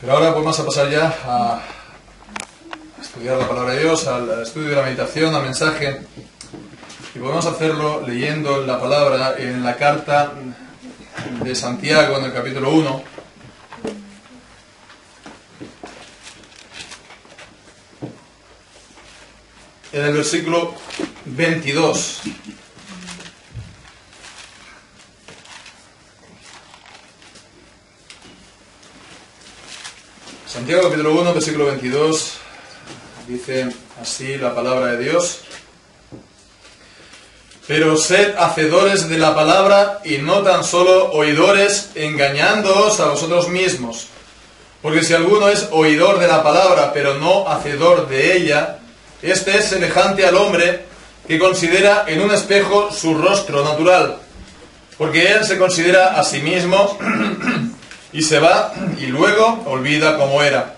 Pero ahora vamos a pasar ya a estudiar la palabra de Dios, al estudio de la meditación, al mensaje. Y podemos hacerlo leyendo la palabra en la carta de Santiago, en el capítulo 1. En el versículo 22. Santiago capítulo 1, versículo 22, dice así la palabra de Dios: Pero sed hacedores de la palabra y no tan solo oidores, engañándoos a vosotros mismos. Porque si alguno es oidor de la palabra, pero no hacedor de ella, este es semejante al hombre que considera en un espejo su rostro natural, porque él se considera a sí mismo y se va y luego olvida cómo era.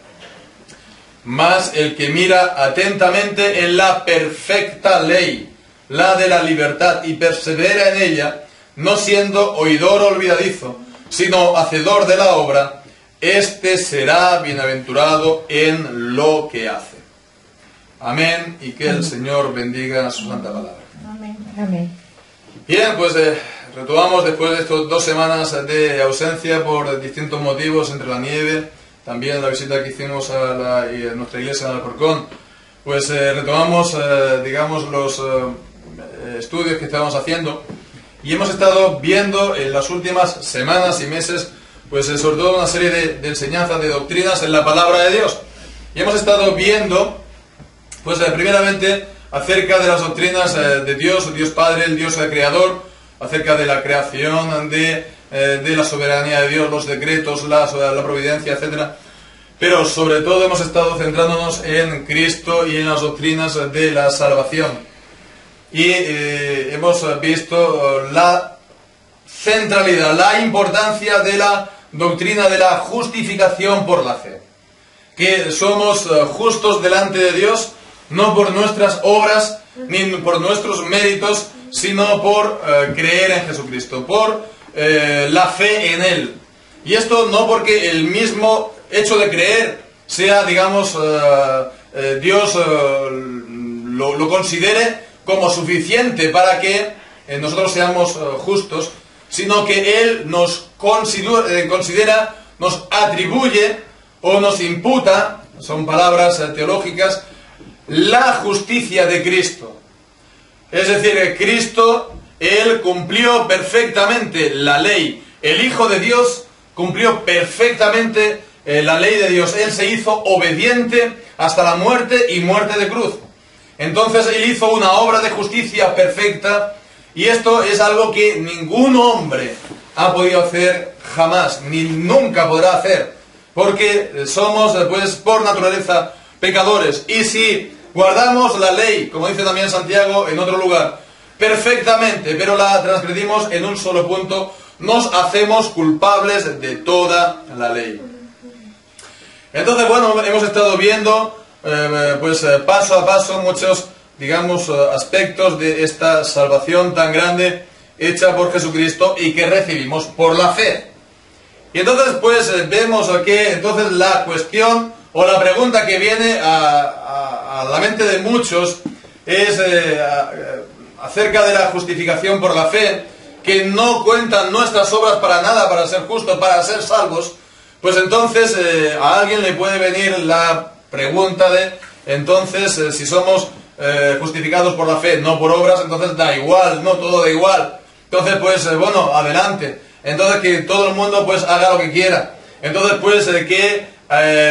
Mas el que mira atentamente en la perfecta ley, la de la libertad, y persevera en ella, no siendo oidor olvidadizo, sino hacedor de la obra, éste será bienaventurado en lo que hace. Amén, y que el Señor bendiga su santa palabra. Amén. Amén. Bien, pues retomamos después de estas 2 semanas de ausencia por distintos motivos, entre la nieve, también la visita que hicimos a nuestra iglesia en Alcorcón. Pues retomamos, digamos, los estudios que estábamos haciendo, y hemos estado viendo en las últimas semanas y meses, pues sobre todo una serie de enseñanzas, de doctrinas en la palabra de Dios. Y hemos estado viendo, pues primeramente, acerca de las doctrinas de Dios, Dios Padre, el Dios Creador, acerca de la creación, de la soberanía de Dios, los decretos, la providencia, etc. Pero sobre todo hemos estado centrándonos en Cristo y en las doctrinas de la salvación. Y hemos visto la centralidad, la importancia de la doctrina de la justificación por la fe. Que somos justos delante de Dios, no por nuestras obras, ni por nuestros méritos, sino por creer en Jesucristo, por la fe en Él. Y esto no porque el mismo hecho de creer sea, digamos, Dios lo considere como suficiente para que nosotros seamos justos, sino que Él nos considera, nos atribuye o nos imputa, son palabras teológicas, la justicia de Cristo. Es decir, Cristo, Él cumplió perfectamente la ley. El Hijo de Dios cumplió perfectamente la ley de Dios. Él se hizo obediente hasta la muerte y muerte de cruz. Entonces Él hizo una obra de justicia perfecta, y esto es algo que ningún hombre ha podido hacer jamás, ni nunca podrá hacer, porque somos, pues, por naturaleza pecadores. Y si guardamos la ley, como dice también Santiago en otro lugar, perfectamente, pero la transgredimos en un solo punto, nos hacemos culpables de toda la ley. Entonces, bueno, hemos estado viendo paso a paso muchos, digamos, aspectos de esta salvación tan grande hecha por Jesucristo y que recibimos por la fe. Y entonces, pues, vemos que entonces la cuestión o la pregunta que viene a la mente de muchos es acerca de la justificación por la fe, que no cuentan nuestras obras para nada para ser justos, para ser salvos. Pues entonces a alguien le puede venir la pregunta de, entonces, si somos justificados por la fe, no por obras, entonces da igual, no, todo da igual. Entonces, pues, bueno, adelante. Entonces que todo el mundo, pues, haga lo que quiera. Entonces, pues,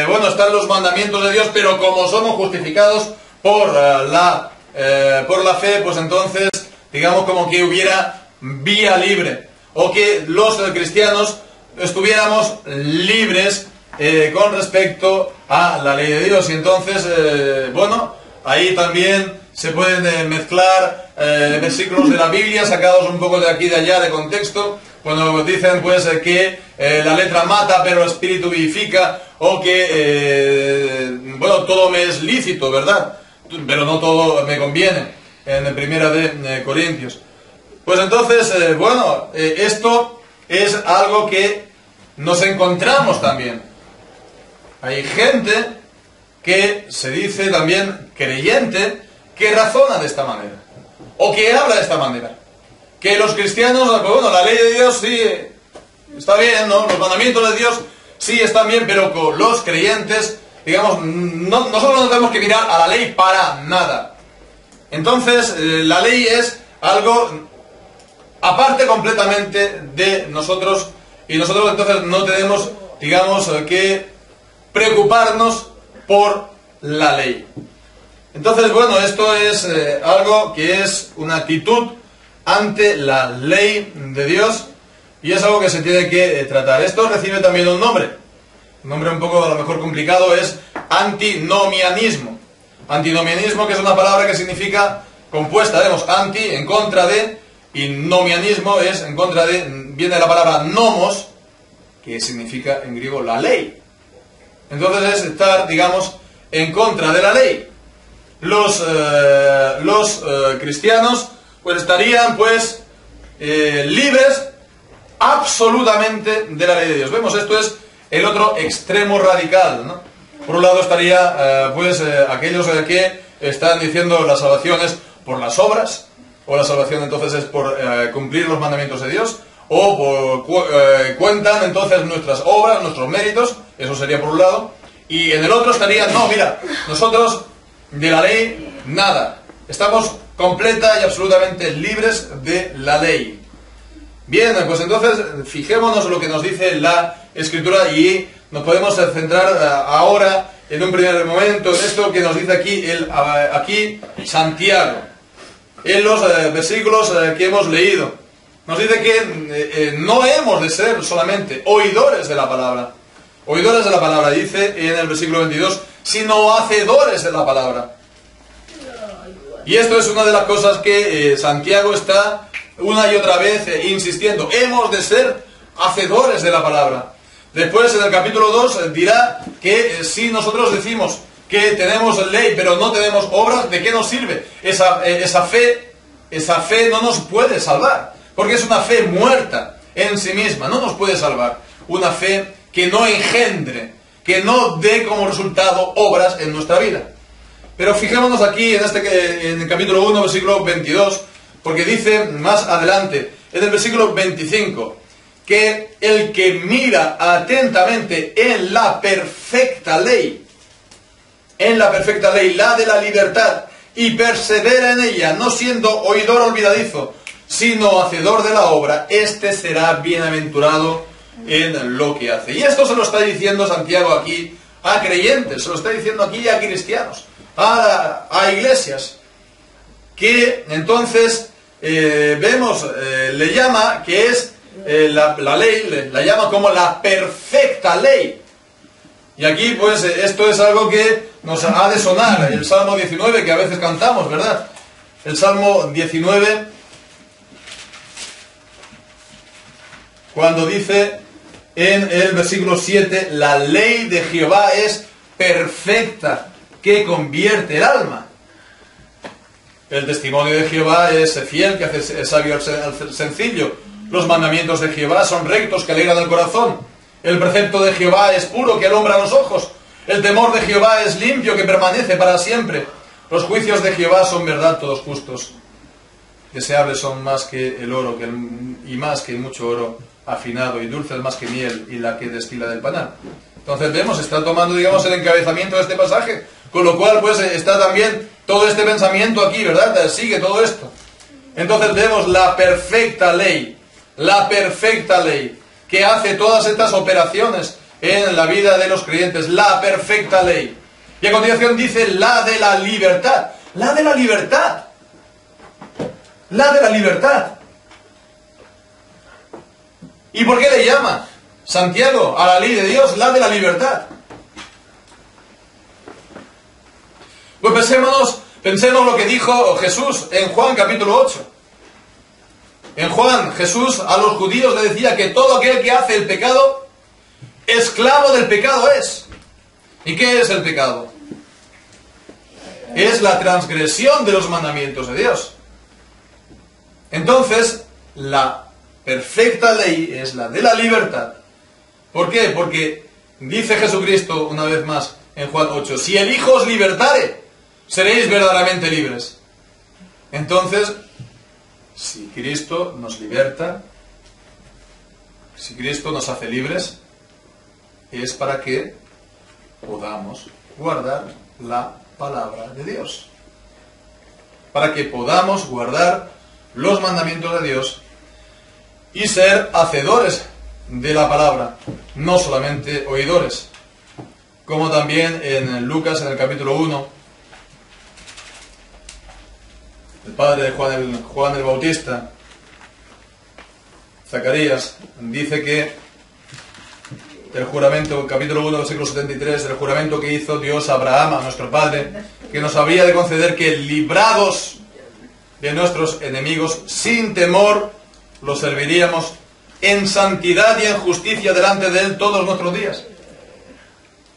bueno, están los mandamientos de Dios, pero como somos justificados por la fe, pues entonces, digamos, como que hubiera vía libre, o que los cristianos estuviéramos libres con respecto a la ley de Dios. Y entonces, bueno, ahí también se pueden mezclar versículos de la Biblia sacados un poco de aquí y de allá de contexto, cuando dicen, pues, que la letra mata pero el espíritu vivifica, o que bueno, todo me es lícito, ¿verdad?, pero no todo me conviene, en Primera de Corintios. Pues entonces, bueno, esto es algo que nos encontramos también. Hay gente que se dice también creyente, que razona de esta manera, o que habla de esta manera. Que los cristianos, pues bueno, la ley de Dios sí está bien, ¿no? Los mandamientos de Dios sí están bien, pero con los creyentes, digamos, nosotros no tenemos que mirar a la ley para nada. Entonces, la ley es algo aparte completamente de nosotros, y nosotros entonces no tenemos, digamos, que preocuparnos por la ley. Entonces, bueno, esto es algo que es una actitud ante la ley de Dios, y es algo que se tiene que tratar. Esto recibe también un nombre un poco a lo mejor complicado, es antinomianismo. Antinomianismo, que es una palabra que significa compuesta, vemos, anti, en contra de, y nomianismo es en contra de, viene de la palabra nomos, que significa en griego la ley. Entonces es estar, digamos, en contra de la ley. Los cristianos pues estarían pues libres absolutamente de la ley de Dios. Vemos, esto es el otro extremo radical, ¿no? Por un lado estaría aquellos que están diciendo la salvación es por las obras, o la salvación entonces es por cumplir los mandamientos de Dios, o cuentan entonces nuestras obras, nuestros méritos, eso sería por un lado, y en el otro estaría, no, mira, nosotros de la ley nada, estamos completa y absolutamente libres de la ley. Bien, pues entonces fijémonos lo que nos dice la Escritura y nos podemos centrar ahora en un primer momento en esto que nos dice aquí Santiago, en los versículos que hemos leído. Nos dice que no hemos de ser solamente oidores de la palabra. Oidores de la palabra, dice en el versículo 22, sino hacedores de la palabra. Y esto es una de las cosas que Santiago está una y otra vez insistiendo. Hemos de ser hacedores de la palabra. Después en el capítulo 2 dirá que si nosotros decimos que tenemos ley pero no tenemos obras, ¿de qué nos sirve? Esa fe no nos puede salvar, porque es una fe muerta en sí misma, no nos puede salvar. Una fe que no engendre, que no dé como resultado obras en nuestra vida. Pero fijémonos aquí en el capítulo 1, versículo 22, porque dice más adelante, en el versículo 25, que el que mira atentamente en la perfecta ley, la de la libertad, y persevera en ella, no siendo oidor olvidadizo, sino hacedor de la obra, éste será bienaventurado en lo que hace. Y esto se lo está diciendo Santiago aquí a creyentes, se lo está diciendo aquí a cristianos, a iglesias, que entonces vemos, le llama que es la ley, la llama como la perfecta ley. Y aquí pues esto es algo que nos ha de sonar, el Salmo 19 que a veces cantamos, ¿verdad? El Salmo 19, cuando dice en el versículo 7, la ley de Jehová es perfecta, que convierte el alma. El testimonio de Jehová es fiel, que hace sabio al sencillo. Los mandamientos de Jehová son rectos, que alegran el corazón. El precepto de Jehová es puro, que alumbra los ojos. El temor de Jehová es limpio, que permanece para siempre. Los juicios de Jehová son verdad, todos justos. Deseables son más que el oro, y más que mucho oro afinado, y dulces más que miel, y la que destila del panal. Entonces vemos, está tomando, digamos, el encabezamiento de este pasaje, con lo cual pues está también todo este pensamiento aquí, ¿verdad? Sigue todo esto. Entonces vemos la perfecta ley, que hace todas estas operaciones en la vida de los creyentes, la perfecta ley. Y a continuación dice la de la libertad, la de la libertad, la de la libertad. ¿Y por qué le llama Santiago a la ley de Dios la de la libertad? Pues pensemos lo que dijo Jesús en Juan capítulo 8. En Juan, Jesús a los judíos le decía que todo aquel que hace el pecado, esclavo del pecado es. ¿Y qué es el pecado? Es la transgresión de los mandamientos de Dios. Entonces, la perfecta ley es la de la libertad. ¿Por qué? Porque Dice Jesucristo una vez más en Juan 8, si el Hijo os libertare, seréis verdaderamente libres. Entonces, si Cristo nos liberta, si Cristo nos hace libres, es para que podamos guardar la palabra de Dios. Para que podamos guardar los mandamientos de Dios y ser hacedores de la palabra, no solamente oidores. Como también en Lucas, en el capítulo 1, el padre de Juan el Bautista, Zacarías, dice que el juramento, capítulo 1, versículo 73, el juramento que hizo Dios a Abraham, a nuestro padre, que nos habría de conceder que, librados de nuestros enemigos, sin temor, los serviríamos en santidad y en justicia delante de Él todos nuestros días.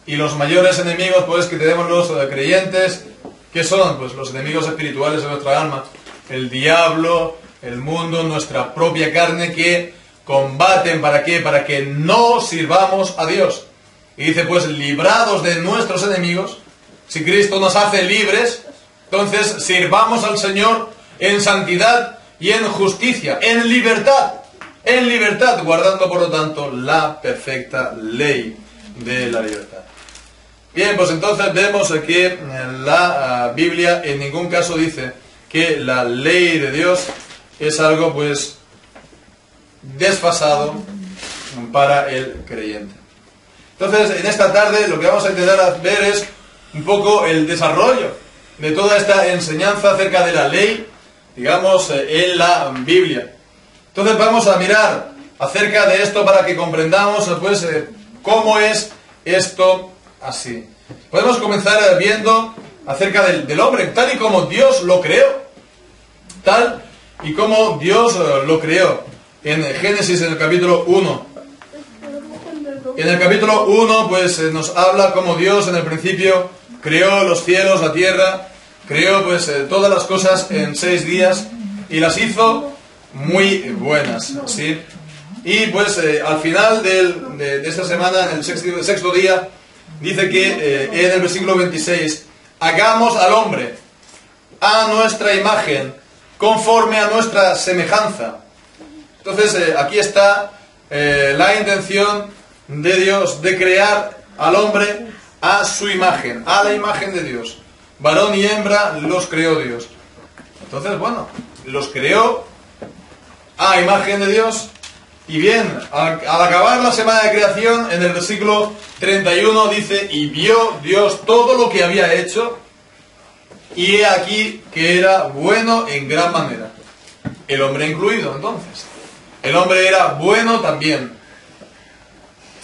Y los mayores enemigos, pues, que tenemos los creyentes, ¿qué son? Pues los enemigos espirituales de nuestra alma. El diablo, el mundo, nuestra propia carne, que combaten, ¿para qué? Para que no sirvamos a Dios. Y dice, pues, librados de nuestros enemigos. Si Cristo nos hace libres, entonces sirvamos al Señor en santidad y en justicia, en libertad, guardando por lo tanto la perfecta ley de la libertad. Bien, pues entonces vemos que la Biblia en ningún caso dice que la ley de Dios es algo, pues, desfasado para el creyente. Entonces, en esta tarde lo que vamos a intentar ver es un poco el desarrollo de toda esta enseñanza acerca de la ley, digamos, en la Biblia. Entonces vamos a mirar acerca de esto para que comprendamos, pues, cómo es esto así. Podemos comenzar viendo acerca del hombre, tal y como Dios lo creó. Tal y como Dios lo creó. En Génesis, en el capítulo 1. En el capítulo 1, pues, nos habla cómo Dios en el principio creó los cielos, la tierra, creó, pues, todas las cosas en 6 días y las hizo muy buenas, ¿sí? Y pues al final de esta semana, en el sexto día, dice que en el versículo 26, hagamos al hombre a nuestra imagen, conforme a nuestra semejanza. Entonces aquí está la intención de Dios de crear al hombre a su imagen, a la imagen de Dios. Varón y hembra los creó Dios. Entonces, bueno, los creó a imagen de Dios. Y bien, al acabar la semana de creación, en el versículo 31 dice, y vio Dios todo lo que había hecho, y he aquí que era bueno en gran manera. El hombre incluido, entonces. El hombre era bueno también.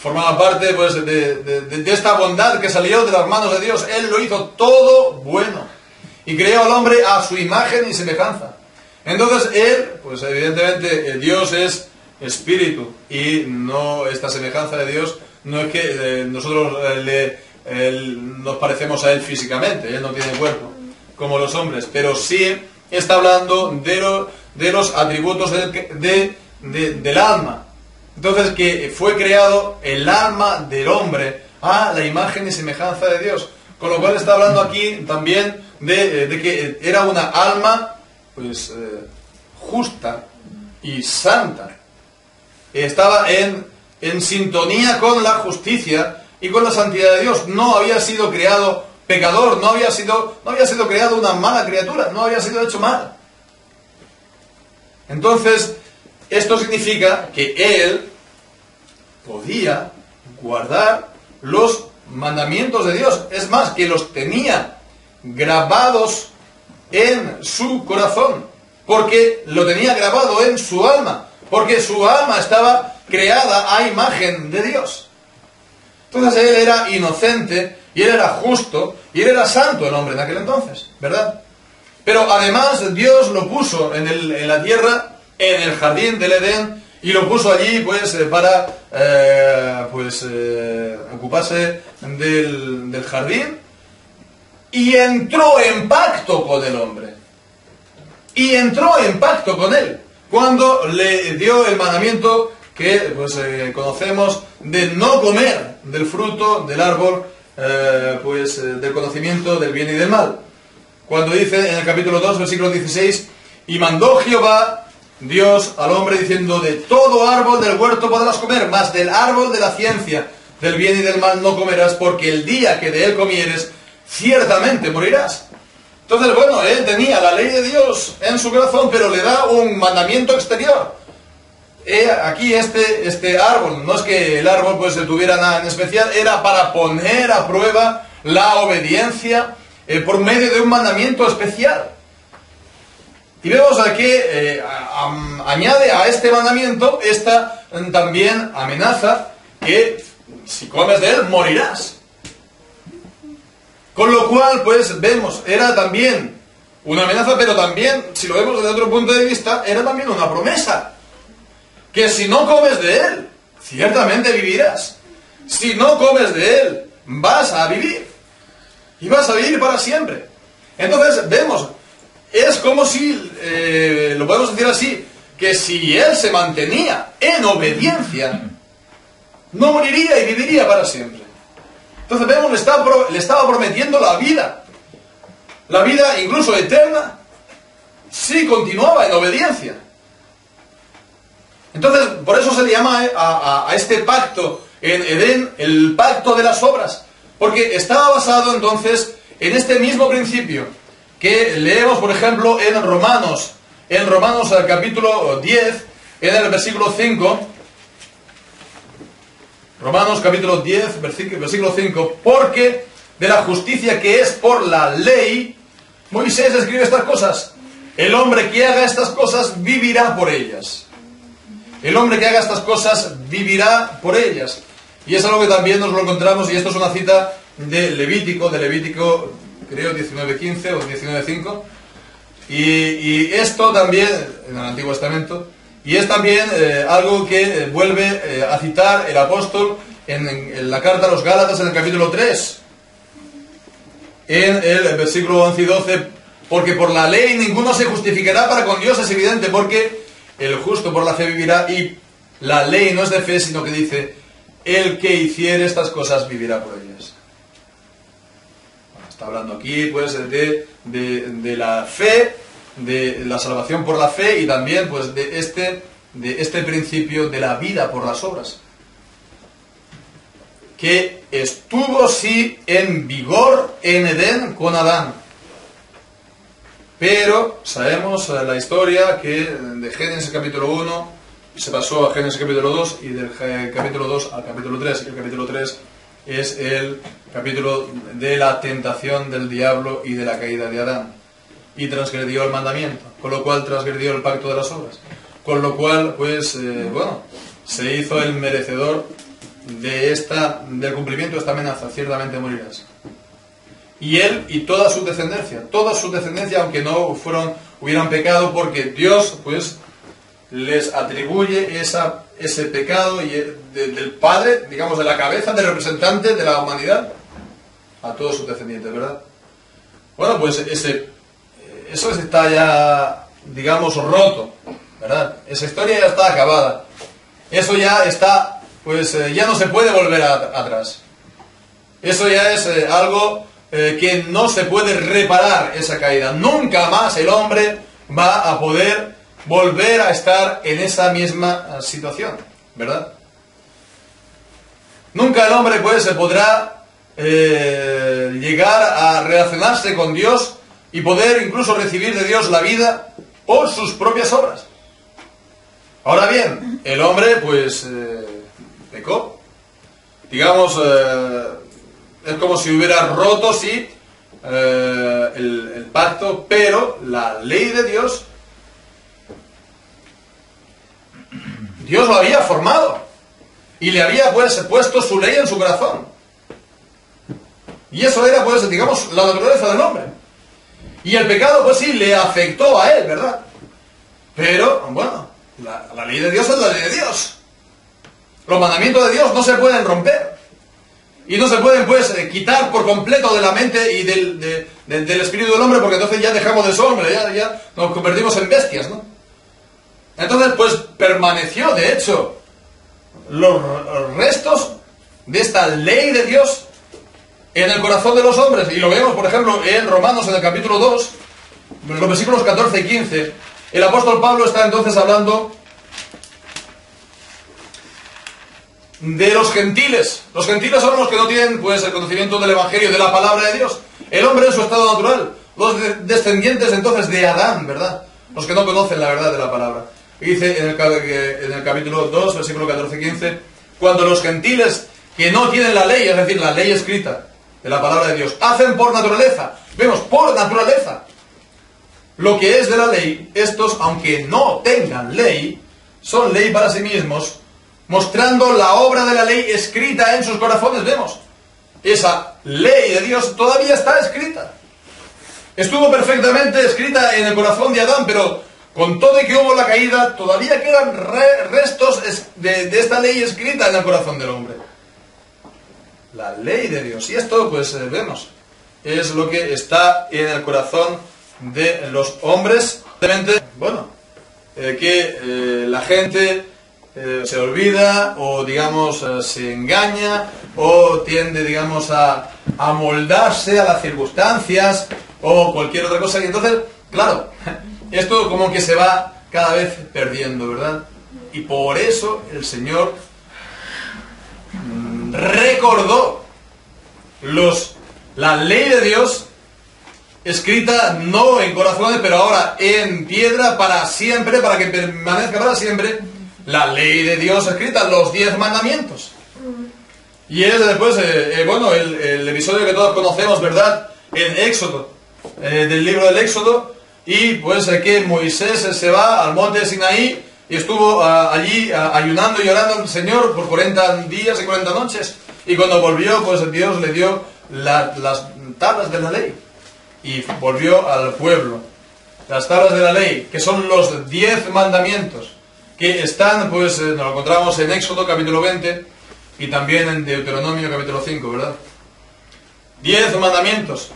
Formaba parte, pues, de esta bondad que salió de las manos de Dios. Él lo hizo todo bueno. Y creó al hombre a su imagen y semejanza. Entonces él, pues evidentemente, Dios es espíritu, y no, esta semejanza de Dios no es que nosotros nos parecemos a Él físicamente. Él no tiene cuerpo como los hombres, pero sí está hablando de los atributos del alma. Entonces, que fue creado el alma del hombre a la imagen y semejanza de Dios, con lo cual está hablando aquí también de que era una alma, pues, justa y santa. Estaba en sintonía con la justicia y con la santidad de Dios. No había sido creado pecador, no había sido creado una mala criatura, no había sido hecho mal. Entonces, esto significa que Él podía guardar los mandamientos de Dios. Es más, que los tenía grabados en su corazón, porque lo tenía grabado en su alma. Porque su alma estaba creada a imagen de Dios. Entonces él era inocente, y él era justo, y él era santo el hombre en aquel entonces, ¿verdad? Pero además Dios lo puso en la tierra, en el jardín del Edén, y lo puso allí, pues, para ocuparse del jardín, y entró en pacto con el hombre. Y entró en pacto con él, cuando le dio el mandamiento que, pues, conocemos, de no comer del fruto del árbol, del conocimiento del bien y del mal. Cuando dice en el capítulo 2, versículo 16, y mandó Jehová Dios al hombre diciendo, de todo árbol del huerto podrás comer, mas del árbol de la ciencia del bien y del mal no comerás, porque el día que de él comieres, ciertamente morirás. Entonces, bueno, él tenía la ley de Dios en su corazón, pero le da un mandamiento exterior. Aquí este árbol, no es que el árbol pues tuviera nada en especial, era para poner a prueba la obediencia por medio de un mandamiento especial. Y vemos aquí, añade a este mandamiento esta también amenaza que si comes de él morirás. Con lo cual, pues vemos, era también una amenaza, pero también, si lo vemos desde otro punto de vista, era también una promesa. Que si no comes de él, ciertamente vivirás. Si no comes de él, vas a vivir. Y vas a vivir para siempre. Entonces, vemos, es como si, lo podemos decir así, que si él se mantenía en obediencia, no moriría y viviría para siempre. Entonces vemos, le estaba prometiendo la vida incluso eterna, si continuaba en obediencia. Entonces, por eso se le llama a este pacto en Edén el pacto de las obras, porque estaba basado entonces en este mismo principio que leemos, por ejemplo, en Romanos capítulo 10, en el versículo 5. Romanos capítulo 10, versículo 5, porque de la justicia que es por la ley, Moisés escribe estas cosas. El hombre que haga estas cosas vivirá por ellas. El hombre que haga estas cosas vivirá por ellas. Y es algo que también nos lo encontramos, y esto es una cita de Levítico, creo 19.15 o 19.5. Y esto también, en el Antiguo Testamento, y es también algo que vuelve a citar el apóstol en la carta a los Gálatas en el capítulo 3, en el versículo 11 y 12, porque por la ley ninguno se justificará para con Dios, es evidente, porque el justo por la fe vivirá, y la ley no es de fe, sino que dice, el que hiciere estas cosas vivirá por ellas. Bueno, está hablando aquí pues de la fe, de la salvación por la fe, y también pues de este principio de la vida por las obras, que estuvo sí en vigor en Edén con Adán. Pero sabemos la historia que de Génesis capítulo 1 se pasó a Génesis capítulo 2, y del capítulo 2 al capítulo 3. El capítulo 3 es el capítulo de la tentación del diablo y de la caída de Adán. Y transgredió el mandamiento, con lo cual transgredió el pacto de las obras. Con lo cual, pues, se hizo el merecedor del cumplimiento de esta amenaza, ciertamente morirás. Y él y toda su descendencia, aunque no hubieran pecado, porque Dios, pues, les atribuye ese pecado y del Padre, digamos, de la cabeza, del representante de la humanidad, a todos sus descendientes, ¿verdad? Bueno, pues eso está ya, digamos, roto, ¿verdad? Esa historia ya está acabada. Eso ya está, pues ya no se puede volver atrás. Eso ya es algo que no se puede reparar, esa caída. Nunca más el hombre va a poder volver a estar en esa misma situación, ¿verdad? Nunca el hombre, pues, se podrá llegar a relacionarse con Dios y poder incluso recibir de Dios la vida por sus propias obras. Ahora bien, el hombre, pues, pecó. Digamos, es como si hubiera roto, sí, el pacto, pero la ley de Dios lo había formado y le había, pues, puesto su ley en su corazón. Y eso era, pues, digamos, la naturaleza del hombre. Y el pecado, pues sí, le afectó a él, ¿verdad? Pero, bueno, la ley de Dios es la ley de Dios. Los mandamientos de Dios no se pueden romper. Y no se pueden, pues, quitar por completo de la mente y del espíritu del hombre, porque entonces ya dejamos de ser hombre, ya nos convertimos en bestias, ¿no? Entonces, pues, permaneció, de hecho, los restos de esta ley de Dios en el corazón de los hombres. Y lo vemos, por ejemplo, en Romanos, en el capítulo 2, en los versículos 14 y 15. El apóstol Pablo está entonces hablando de los gentiles. Los gentiles son los que no tienen pues el conocimiento del Evangelio, de la palabra de Dios. El hombre en su estado natural. Los descendientes entonces de Adán, ¿verdad? Los que no conocen la verdad de la palabra. Y dice en el capítulo 2, versículo 14 y 15, cuando los gentiles que no tienen la ley, es decir, la ley escrita de la palabra de Dios, hacen por naturaleza, vemos, por naturaleza, lo que es de la ley, estos, aunque no tengan ley, son ley para sí mismos, mostrando la obra de la ley escrita en sus corazones. Vemos, esa ley de Dios todavía está escrita. Estuvo perfectamente escrita en el corazón de Adán, pero con todo y que hubo la caída, todavía quedan restos de esta ley escrita en el corazón del hombre. La ley de Dios. Y esto, pues, vemos, es lo que está en el corazón de los hombres. Bueno, que la gente se olvida o, digamos, se engaña o tiende, digamos, a amoldarse a las circunstancias o cualquier otra cosa. Y entonces, claro, esto como que se va cada vez perdiendo, ¿verdad? Y por eso el Señor recordó la ley de Dios escrita no en corazones, pero ahora en piedra para siempre, para que permanezca para siempre la ley de Dios escrita, los 10 mandamientos. Y es después, bueno, el episodio que todos conocemos, ¿verdad? En Éxodo, del libro del Éxodo, y pues que Moisés se va al monte de Sinaí y estuvo allí ayunando y orando al Señor por 40 días y 40 noches. Y cuando volvió, pues Dios le dio las tablas de la ley. Y volvió al pueblo. Las tablas de la ley, que son los 10 mandamientos, que están, pues, nos lo encontramos en Éxodo capítulo 20 y también en Deuteronomio capítulo 5, ¿verdad? 10 mandamientos.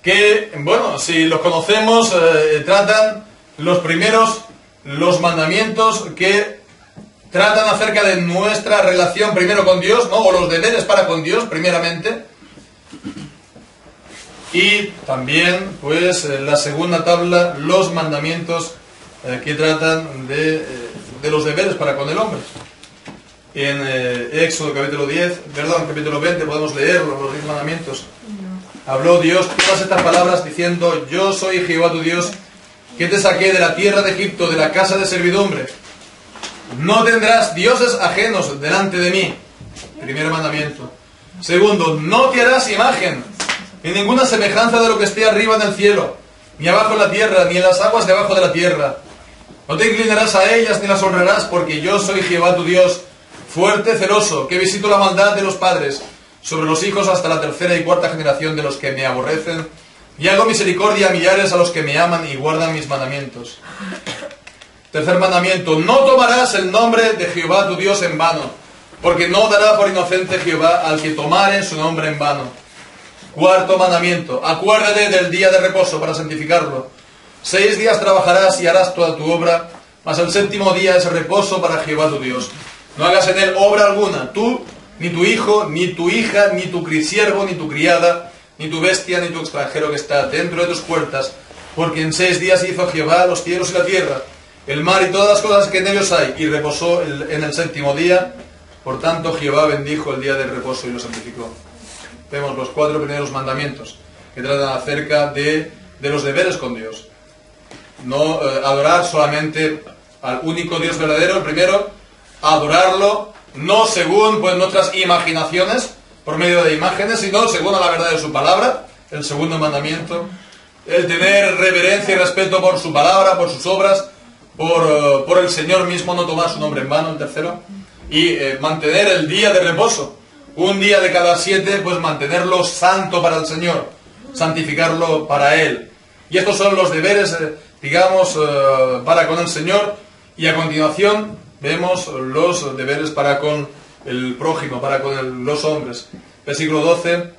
Que, bueno, si los conocemos, tratan los primeros, los mandamientos que tratan acerca de nuestra relación primero con Dios, ¿no? O los deberes para con Dios, primeramente. Y también, pues, la segunda tabla, los mandamientos que tratan de los deberes para con el hombre. En Éxodo capítulo 20 podemos leer los 10 mandamientos. Habló Dios todas estas palabras diciendo: yo soy Jehová tu Dios, que te saqué de la tierra de Egipto, de la casa de servidumbre. No tendrás dioses ajenos delante de mí. Primer mandamiento. Segundo, no te harás imagen, ni ninguna semejanza de lo que esté arriba en el cielo, ni abajo en la tierra, ni en las aguas debajo de la tierra. No te inclinarás a ellas ni las honrarás, porque yo soy Jehová tu Dios, fuerte, celoso, que visito la maldad de los padres sobre los hijos hasta la tercera y cuarta generación de los que me aborrecen, y hago misericordia a millares a los que me aman y guardan mis mandamientos. Tercer mandamiento, no tomarás el nombre de Jehová tu Dios en vano, porque no dará por inocente Jehová al que tomare su nombre en vano. Cuarto mandamiento, acuérdate del día de reposo para santificarlo. 6 días trabajarás y harás toda tu obra, mas el séptimo día es reposo para Jehová tu Dios. No hagas en él obra alguna, tú, ni tu hijo, ni tu hija, ni tu siervo, ni tu criada, ni tu bestia, ni tu extranjero que está dentro de tus puertas, porque en 6 días hizo Jehová los cielos y la tierra, el mar y todas las cosas que en ellos hay, y reposó en el séptimo día. Por tanto, Jehová bendijo el día del reposo y lo santificó. Vemos los 4 primeros mandamientos que tratan acerca de los deberes con Dios. No adorar solamente al único Dios verdadero, el primero, adorarlo no según pues nuestras imaginaciones, por medio de imágenes, sino según a la verdad de su palabra, el segundo mandamiento. El tener reverencia y respeto por su palabra, por sus obras, por el Señor mismo, no tomar su nombre en vano, el tercero. Y mantener el día de reposo. Un día de cada 7, pues mantenerlo santo para el Señor, santificarlo para Él. Y estos son los deberes, digamos, para con el Señor. Y a continuación vemos los deberes para con el prójimo, para con los hombres. Versículo 12,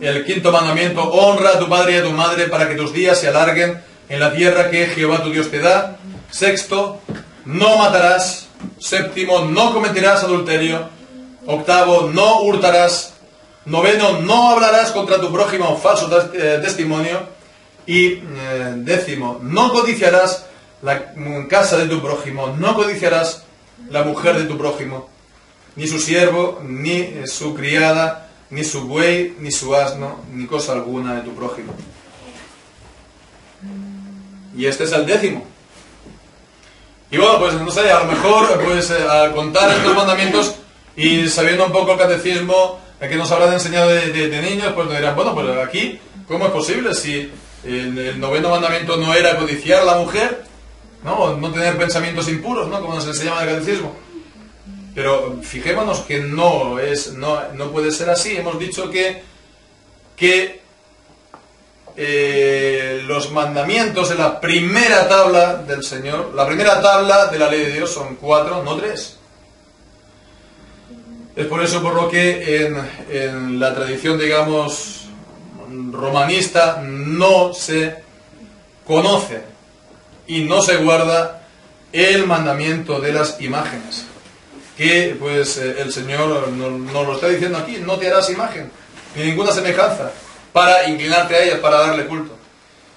el quinto mandamiento, honra a tu padre y a tu madre para que tus días se alarguen en la tierra que Jehová tu Dios te da. Sexto, no matarás. Séptimo, no cometerás adulterio. Octavo, no hurtarás. Noveno, no hablarás contra tu prójimo falso testimonio. Y décimo, no codiciarás la casa de tu prójimo, no codiciarás la mujer de tu prójimo, ni su siervo, ni su criada, ni su buey, ni su asno, ni cosa alguna de tu prójimo. Y este es el décimo. Y bueno, pues no sé, a lo mejor pues al contar estos mandamientos y sabiendo un poco el catecismo que nos habrán enseñado de niños, pues nos dirán, bueno, pues aquí, ¿cómo es posible si el noveno mandamiento no era codiciar a la mujer, no tener pensamientos impuros, ¿no? Como nos enseñaba en el catecismo? Pero fijémonos que no puede ser así. Hemos dicho que los mandamientos de la primera tabla del Señor, la primera tabla de la ley de Dios son 4, no 3. Es por eso por lo que en la tradición, digamos, romanista no se conoce y no se guarda el mandamiento de las imágenes, que pues el Señor nos lo está diciendo aquí: no te harás imagen ni ninguna semejanza para inclinarte a ellas, para darle culto.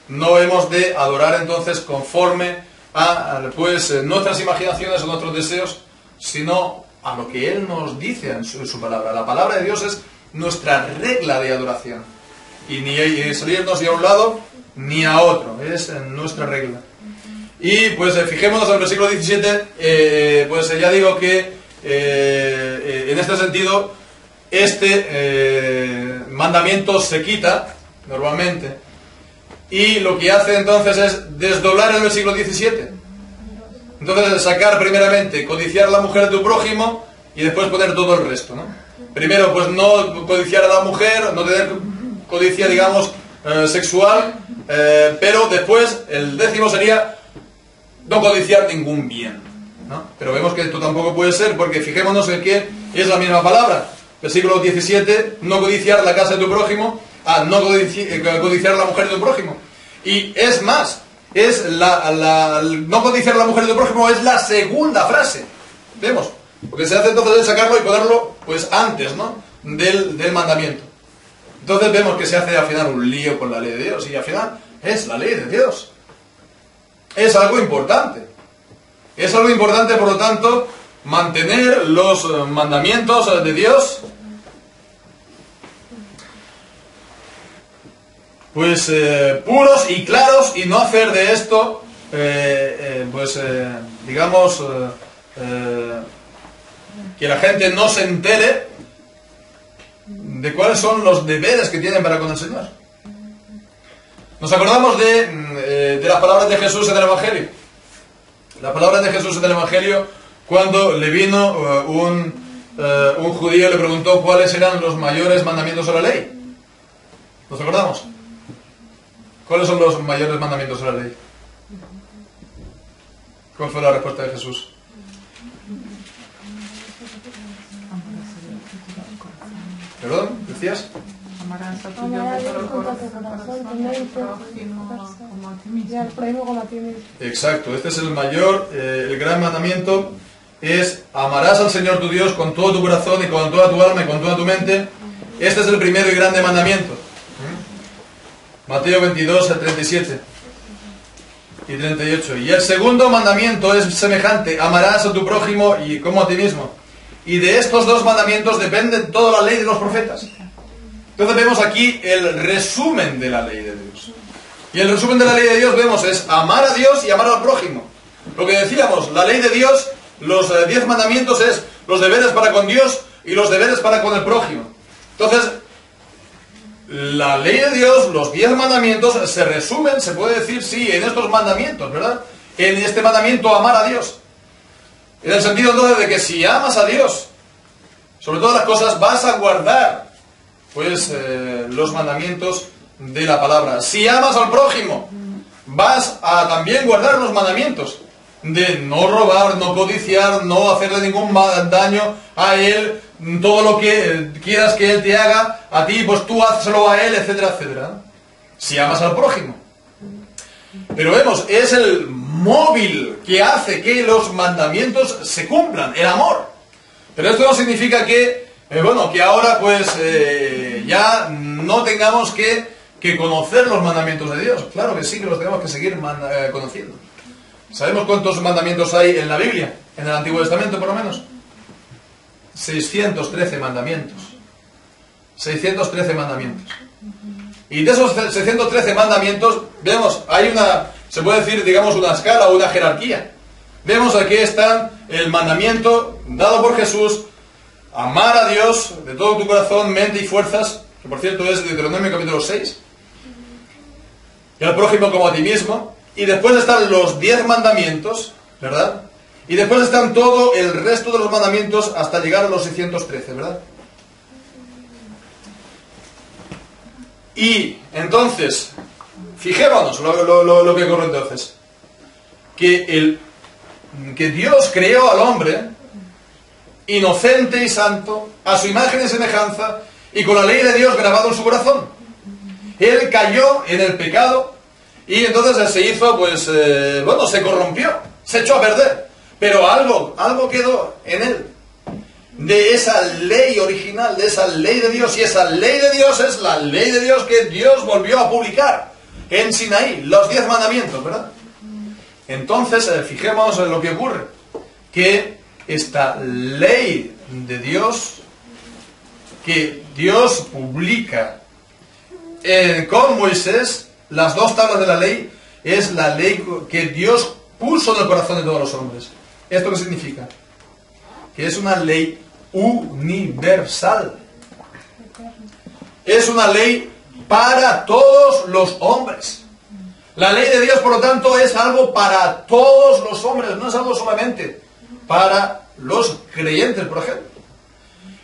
No hemos de adorar entonces conforme a pues nuestras imaginaciones o nuestros deseos, sino a lo que Él nos dice en su palabra. La palabra de Dios es nuestra regla de adoración, y ni salirnos ni a un lado ni a otro, es nuestra regla. Y pues fijémonos en el versículo 17, pues ya digo que en este sentido este mandamiento se quita normalmente, y lo que hace entonces es desdoblar el versículo 17. Entonces sacar primeramente codiciar a la mujer de tu prójimo y después poner todo el resto, ¿no? Primero pues no codiciar a la mujer, no tener codicia, digamos, sexual, pero después el décimo sería no codiciar ningún bien, ¿no? Pero vemos que esto tampoco puede ser, porque fijémonos en que es la misma palabra. Versículo 17, no codiciar la casa de tu prójimo, no codiciar la mujer de tu prójimo. Y es más, es no codiciar la mujer de tu prójimo es la segunda frase. Vemos, porque se hace entonces sacarlo y ponerlo pues antes, ¿no?, del mandamiento. Entonces vemos que se hace al final un lío con la ley de Dios, y al final es la ley de Dios. Es algo importante. Es algo importante, por lo tanto, mantener los mandamientos de Dios, pues puros y claros, y no hacer de esto, digamos, que la gente no se entere de cuáles son los deberes que tienen para con el Señor. Nos acordamos de las palabras de Jesús en el Evangelio. Las palabras de Jesús en el Evangelio, cuando le vino un judío y le preguntó cuáles eran los mayores mandamientos de la ley. ¿Nos acordamos? ¿Cuáles son los mayores mandamientos de la ley? ¿Cuál fue la respuesta de Jesús? ¿Perdón? ¿Decías? Amarás a tu Dios con todo el corazón, con el prójimo como a ti mismo. Exacto, este es el mayor, el gran mandamiento es: amarás al Señor tu Dios con todo tu corazón y con toda tu alma y con toda tu mente. Este es el primero y grande mandamiento. Mateo 22, 37 y 38. Y el segundo mandamiento es semejante: amarás a tu prójimo y como a ti mismo. Y de estos dos mandamientos depende toda la ley de los profetas. Entonces vemos aquí el resumen de la ley de Dios. Y el resumen de la ley de Dios vemos es amar a Dios y amar al prójimo. Lo que decíamos, la ley de Dios, los 10 mandamientos es los deberes para con Dios y los deberes para con el prójimo. Entonces, la ley de Dios, los 10 mandamientos se resumen, se puede decir, sí, en estos mandamientos, ¿verdad? En este mandamiento, amar a Dios. En el sentido entonces de que si amas a Dios, sobre todas las cosas, vas a guardar pues los mandamientos de la palabra. Si amas al prójimo, vas a también guardar los mandamientos de no robar, no codiciar, no hacerle ningún daño a él, todo lo que quieras que él te haga a ti, pues tú hazlo a él, etcétera, etcétera. Si amas al prójimo. Pero vemos, es el móvil que hace que los mandamientos se cumplan, el amor. Pero esto no significa que, bueno, que ahora pues ya no tengamos que conocer los mandamientos de Dios. Claro que sí, que los tenemos que seguir conociendo. ¿Sabemos cuántos mandamientos hay en la Biblia? En el Antiguo Testamento, por lo menos. 613 mandamientos. 613 mandamientos. Y de esos 613 mandamientos, vemos, hay una, se puede decir, digamos, una escala o una jerarquía. Vemos aquí está el mandamiento dado por Jesús: amar a Dios de todo tu corazón, mente y fuerzas, que por cierto es Deuteronomio capítulo 6. Y al prójimo como a ti mismo. Y después están los 10 mandamientos, ¿verdad? Y después están todo el resto de los mandamientos hasta llegar a los 613, ¿verdad? Y entonces, fijémonos lo que ocurre entonces. Que Dios creó al hombre inocente y santo, a su imagen y semejanza, y con la ley de Dios grabado en su corazón. Él cayó en el pecado y entonces se hizo, pues, bueno, se corrompió, se echó a perder. Pero algo quedó en él, de esa ley original, de esa ley de Dios. Y esa ley de Dios es la ley de Dios que Dios volvió a publicar en Sinaí, los 10 mandamientos, ¿verdad? Entonces, fijémonos en lo que ocurre, que esta ley de Dios, que Dios publica con Moisés, las 2 tablas de la ley, es la ley que Dios puso en el corazón de todos los hombres. ¿Esto qué significa? Que es una ley universal. Es una ley para todos los hombres. La ley de Dios, por lo tanto, es algo para todos los hombres, no es algo solamente para los creyentes, por ejemplo.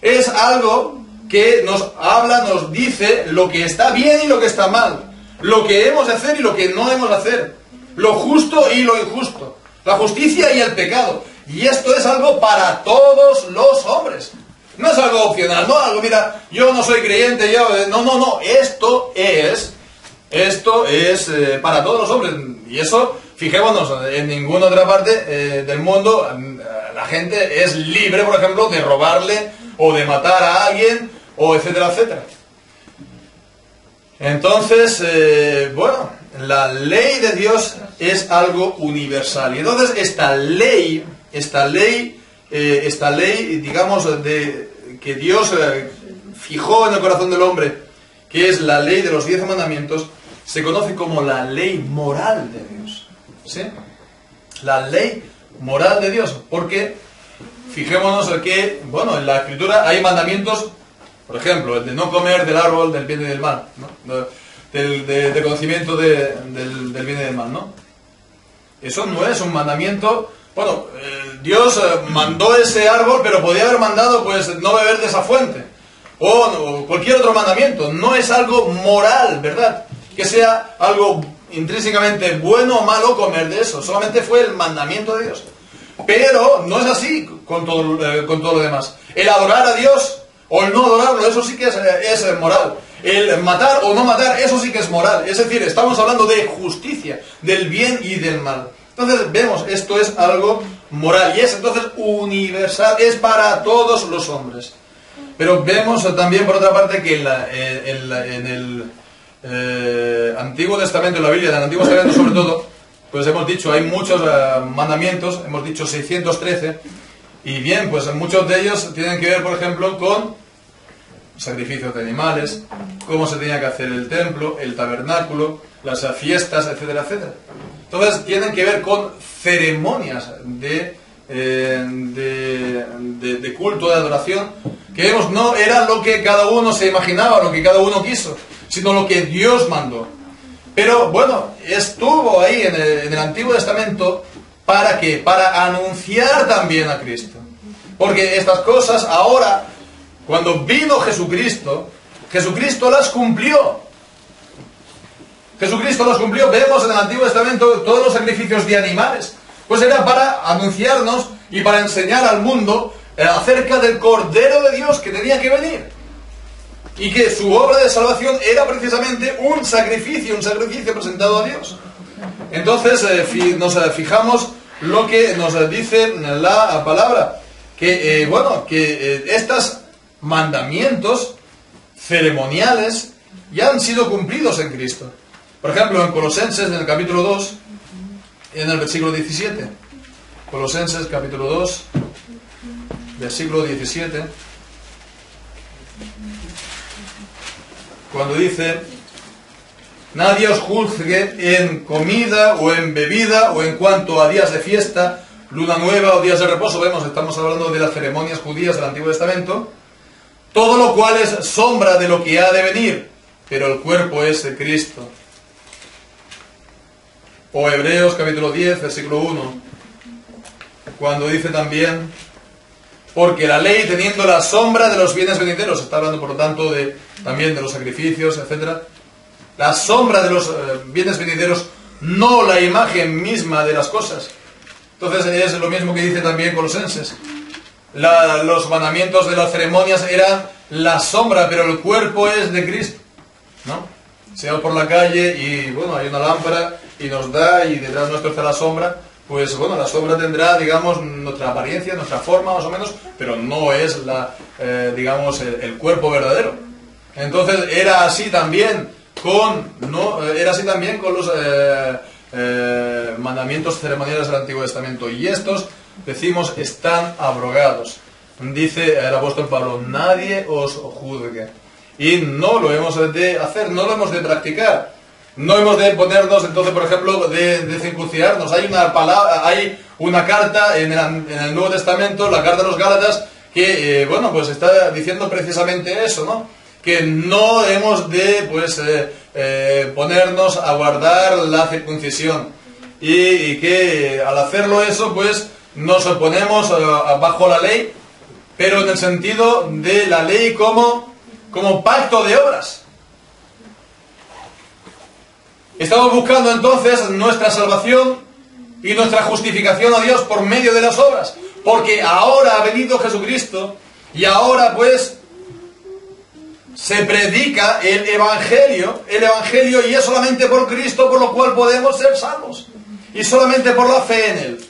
Es algo que nos habla, nos dice lo que está bien y lo que está mal, lo que hemos de hacer y lo que no hemos de hacer, lo justo y lo injusto, la justicia y el pecado. Y esto es algo para todos los hombres. No es algo opcional, no algo, mira, yo no soy creyente, no, esto es para todos los hombres. Y eso, fijémonos, en ninguna otra parte del mundo la gente es libre, por ejemplo, de robarle o de matar a alguien, o etcétera, etcétera. Entonces, bueno, la ley de Dios es algo universal. Y entonces esta ley, digamos, que Dios fijó en el corazón del hombre, que es la ley de los 10 mandamientos, se conoce como la ley moral de Dios. ¿Sí? La ley moral de Dios. Porque, fijémonos que, bueno, en la Escritura hay mandamientos, por ejemplo, el de no comer del árbol del bien y del mal, ¿no? Del conocimiento del bien y del mal, ¿no? Eso no es un mandamiento. Bueno, Dios mandó ese árbol, pero podía haber mandado, pues, no beber de esa fuente. O cualquier otro mandamiento. No es algo moral, ¿verdad? Que sea algo intrínsecamente bueno o malo comer de eso. Solamente fue el mandamiento de Dios. Pero no es así con todo lo demás. El adorar a Dios o el no adorarlo, eso sí que es moral. El matar o no matar, eso sí que es moral. Es decir, estamos hablando de justicia, del bien y del mal. Entonces vemos, esto es algo moral y es entonces universal, es para todos los hombres. Pero vemos también por otra parte que en el Antiguo Testamento, en la Biblia, en el Antiguo Testamento sobre todo, pues hemos dicho, hay muchos mandamientos, hemos dicho 613, y bien, pues muchos de ellos tienen que ver, por ejemplo, con sacrificios de animales, cómo se tenía que hacer el templo, el tabernáculo, las fiestas, etcétera, etcétera. Entonces tienen que ver con ceremonias de culto, de adoración, que vemos no era lo que cada uno se imaginaba, lo que cada uno quiso, sino lo que Dios mandó. Pero bueno, estuvo ahí en el Antiguo Testamento, ¿para qué? Para anunciar también a Cristo. Porque estas cosas ahora, cuando vino Jesucristo las cumplió. Jesucristo los cumplió. Vemos en el Antiguo Testamento todos los sacrificios de animales. Pues era para anunciarnos y para enseñar al mundo acerca del Cordero de Dios que tenía que venir. Y que su obra de salvación era precisamente un sacrificio presentado a Dios. Entonces nos fijamos lo que nos dice la palabra. que, estos mandamientos ceremoniales ya han sido cumplidos en Cristo. Por ejemplo, en Colosenses, en el capítulo 2, en el versículo 17. Colosenses, capítulo 2, versículo 17. Cuando dice: nadie os juzgue en comida o en bebida o en cuanto a días de fiesta, luna nueva o días de reposo. Vemos, estamos hablando de las ceremonias judías del Antiguo Testamento. Todo lo cual es sombra de lo que ha de venir, pero el cuerpo es de Cristo. O Hebreos capítulo 10, versículo 1, cuando dice también: porque la ley, teniendo la sombra de los bienes venideros, está hablando por lo tanto también de los sacrificios, etc. La sombra de los bienes venideros, no la imagen misma de las cosas. Entonces es lo mismo que dice también Colosenses. Los mandamientos de las ceremonias eran la sombra, pero el cuerpo es de Cristo, ¿no? Se va por la calle y, hay una lámpara y nos da, y detrás nuestro está la sombra. Pues, la sombra tendrá, digamos, nuestra apariencia, nuestra forma, más o menos, pero no es el cuerpo verdadero. Entonces, era así también con los mandamientos ceremoniales del Antiguo Testamento. Y estos, decimos, están abrogados. Dice el apóstol Pablo: nadie os juzgue. Y no lo hemos de hacer, no lo hemos de practicar. No hemos de ponernos, entonces, por ejemplo, de circuncidarnos. Hay una carta en el Nuevo Testamento, la carta de los Gálatas, que, está diciendo precisamente eso, ¿no? Que no hemos de, ponernos a guardar la circuncisión. Y que al hacerlo eso, pues, nos ponemos bajo la ley, pero en el sentido de la ley como pacto de obras. Estamos buscando entonces nuestra salvación y nuestra justificación a Dios por medio de las obras, porque ahora ha venido Jesucristo y ahora pues se predica el Evangelio, y es solamente por Cristo por lo cual podemos ser salvos, y solamente por la fe en Él.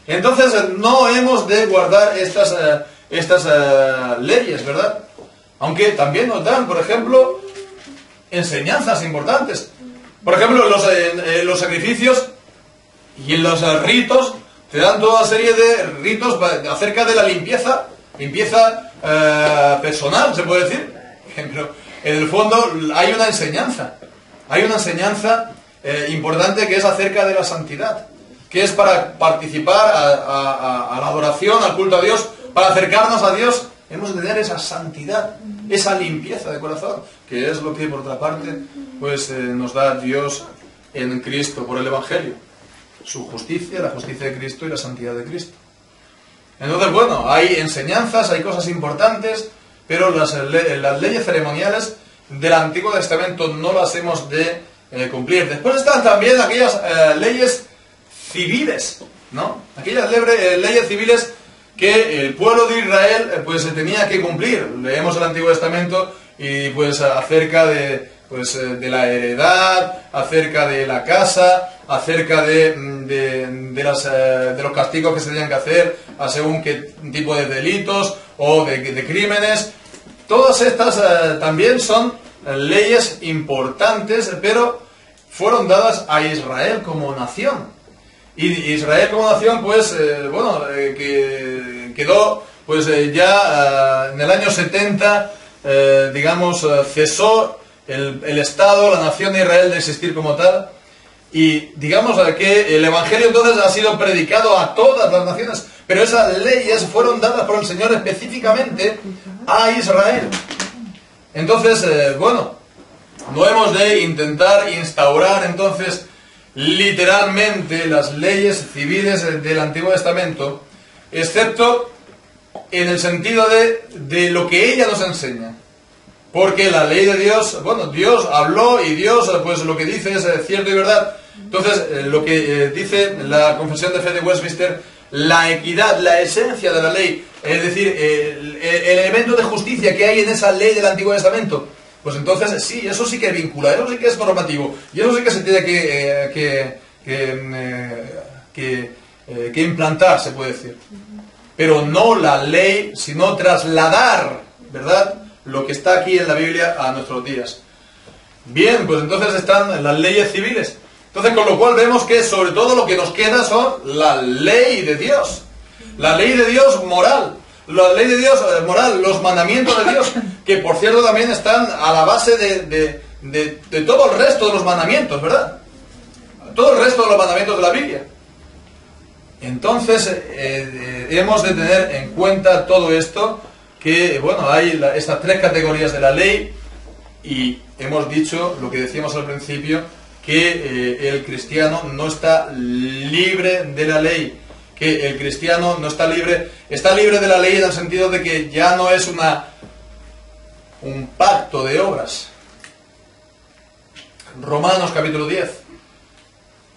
Entonces no hemos de guardar estas leyes, ¿verdad? Aunque también nos dan, por ejemplo, enseñanzas importantes. Por ejemplo, los sacrificios y en los ritos te dan toda una serie de ritos acerca de la limpieza personal, se puede decir. Pero en el fondo hay una enseñanza importante que es acerca de la santidad, que es para participar a la adoración, al culto a Dios, para acercarnos a Dios. Hemos de tener esa santidad, esa limpieza de corazón, que es lo que por otra parte pues nos da Dios en Cristo por el Evangelio. Su justicia, la justicia de Cristo y la santidad de Cristo. Entonces, hay enseñanzas, hay cosas importantes, pero las leyes ceremoniales del Antiguo Testamento no las hemos de cumplir. Después están también aquellas leyes civiles, ¿no? Aquellas leyes civiles que el pueblo de Israel pues se tenía que cumplir. Leemos el Antiguo Testamento y pues acerca de la heredad, acerca de la casa, acerca de los castigos que se tenían que hacer a según qué tipo de delitos o de crímenes. Todas estas también son leyes importantes, pero fueron dadas a Israel como nación. Y Israel como nación, pues, que quedó, pues, ya en el año 70, cesó el Estado, la nación de Israel de existir como tal. Y digamos que el Evangelio entonces ha sido predicado a todas las naciones, pero esas leyes fueron dadas por el Señor específicamente a Israel. Entonces, no hemos de intentar instaurar entonces literalmente las leyes civiles del Antiguo Testamento, excepto en el sentido de lo que ella nos enseña. Porque la ley de Dios, Dios habló y Dios, pues lo que dice es cierto y verdad. Entonces, lo que dice la Confesión de Fe de Westminster, la equidad, la esencia de la ley, es decir, el elemento de justicia que hay en esa ley del Antiguo Testamento, pues entonces sí, eso sí que vincula, eso sí que es normativo, y eso sí que se tiene que implantar, se puede decir. pero no la ley, sino trasladar, ¿verdad?, lo que está aquí en la Biblia a nuestros días. Bien, pues entonces están las leyes civiles. Entonces, con lo cual vemos que sobre todo lo que nos queda son la ley de Dios. La ley de Dios moral. La ley de Dios moral, los mandamientos de Dios, que por cierto también están a la base de todo el resto de los mandamientos, ¿verdad? Todo el resto de los mandamientos de la Biblia. Entonces, hemos de tener en cuenta todo esto, que, bueno, hay estas tres categorías de la ley, y hemos dicho, lo que decíamos al principio, que el cristiano no está libre de la ley, que el cristiano no está libre de la ley en el sentido de que ya no es un pacto de obras. Romanos capítulo 10.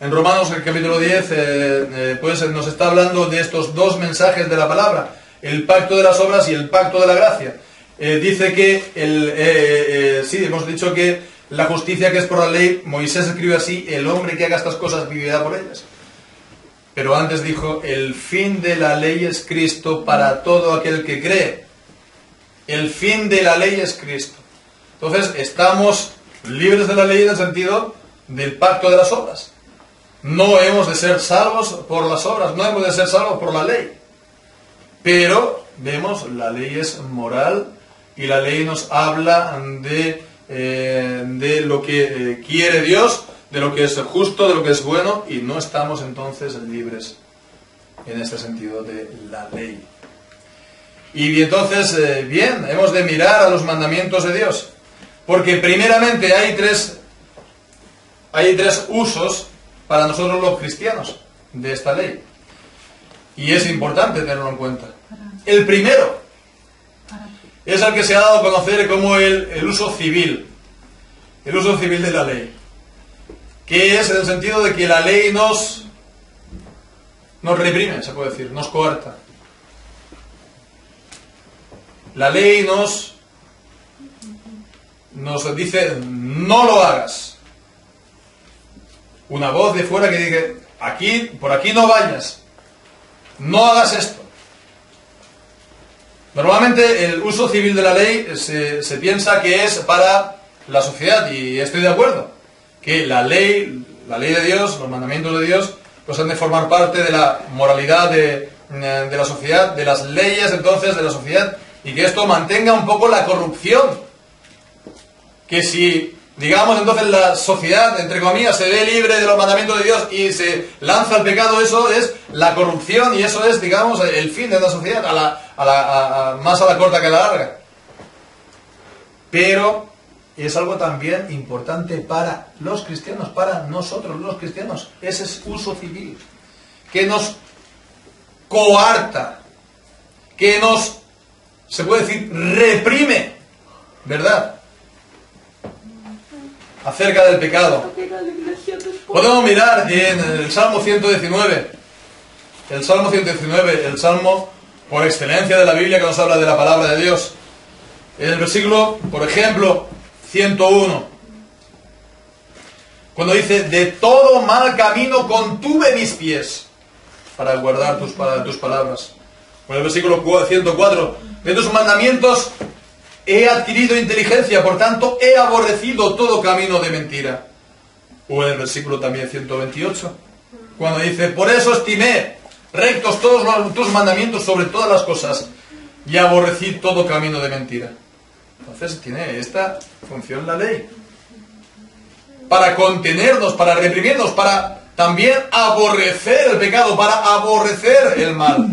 En Romanos el capítulo 10 pues nos está hablando de estos dos mensajes de la palabra, el pacto de las obras y el pacto de la gracia. Dice que, sí, hemos dicho que la justicia que es por la ley, Moisés escribe así, el hombre que haga estas cosas vivirá por ellas. Pero antes dijo, el fin de la ley es Cristo para todo aquel que cree. El fin de la ley es Cristo. Entonces, estamos libres de la ley en el sentido del pacto de las obras. No hemos de ser salvos por las obras, no hemos de ser salvos por la ley. Pero, vemos, la ley es moral y la ley nos habla de lo que quiere Dios, de lo que es justo, de lo que es bueno, y no estamos entonces libres en este sentido de la ley. Y entonces, bien, hemos de mirar a los mandamientos de Dios, porque primeramente hay tres usos para nosotros los cristianos de esta ley, y es importante tenerlo en cuenta. El primero es el que se ha dado a conocer como el uso civil de la ley, que es en el sentido de que la ley nos reprime, se puede decir, nos coarta. La ley nos dice, no lo hagas. Una voz de fuera que dice, por aquí no vayas, no hagas esto. Normalmente el uso civil de la ley se piensa que es para la sociedad, y estoy de acuerdo, que la ley de Dios, los mandamientos de Dios, pues han de formar parte de la moralidad de la sociedad, de las leyes entonces de la sociedad, y que esto mantenga un poco la corrupción. Que si, digamos, entonces la sociedad, entre comillas, se ve libre de los mandamientos de Dios y se lanza al pecado, eso es la corrupción, y eso es, digamos, el fin de la sociedad, más a la corta que a la larga. Pero es algo también importante para los cristianos, para nosotros los cristianos. Ese es uso civil, que nos coarta, que nos, se puede decir, reprime, ¿verdad?, acerca del pecado. Podemos mirar en el Salmo 119. El Salmo 119, el Salmo por excelencia de la Biblia, que nos habla de la palabra de Dios. En el versículo, por ejemplo, 101, cuando dice, de todo mal camino contuve mis pies para guardar tus palabras. O en el versículo 104, de tus mandamientos he adquirido inteligencia, por tanto he aborrecido todo camino de mentira. O en el versículo también 128, cuando dice, por eso estimé rectos todos tus mandamientos sobre todas las cosas, y aborrecí todo camino de mentira. Entonces tiene esta función la ley, para contenernos, para reprimirnos, para también aborrecer el pecado, para aborrecer el mal.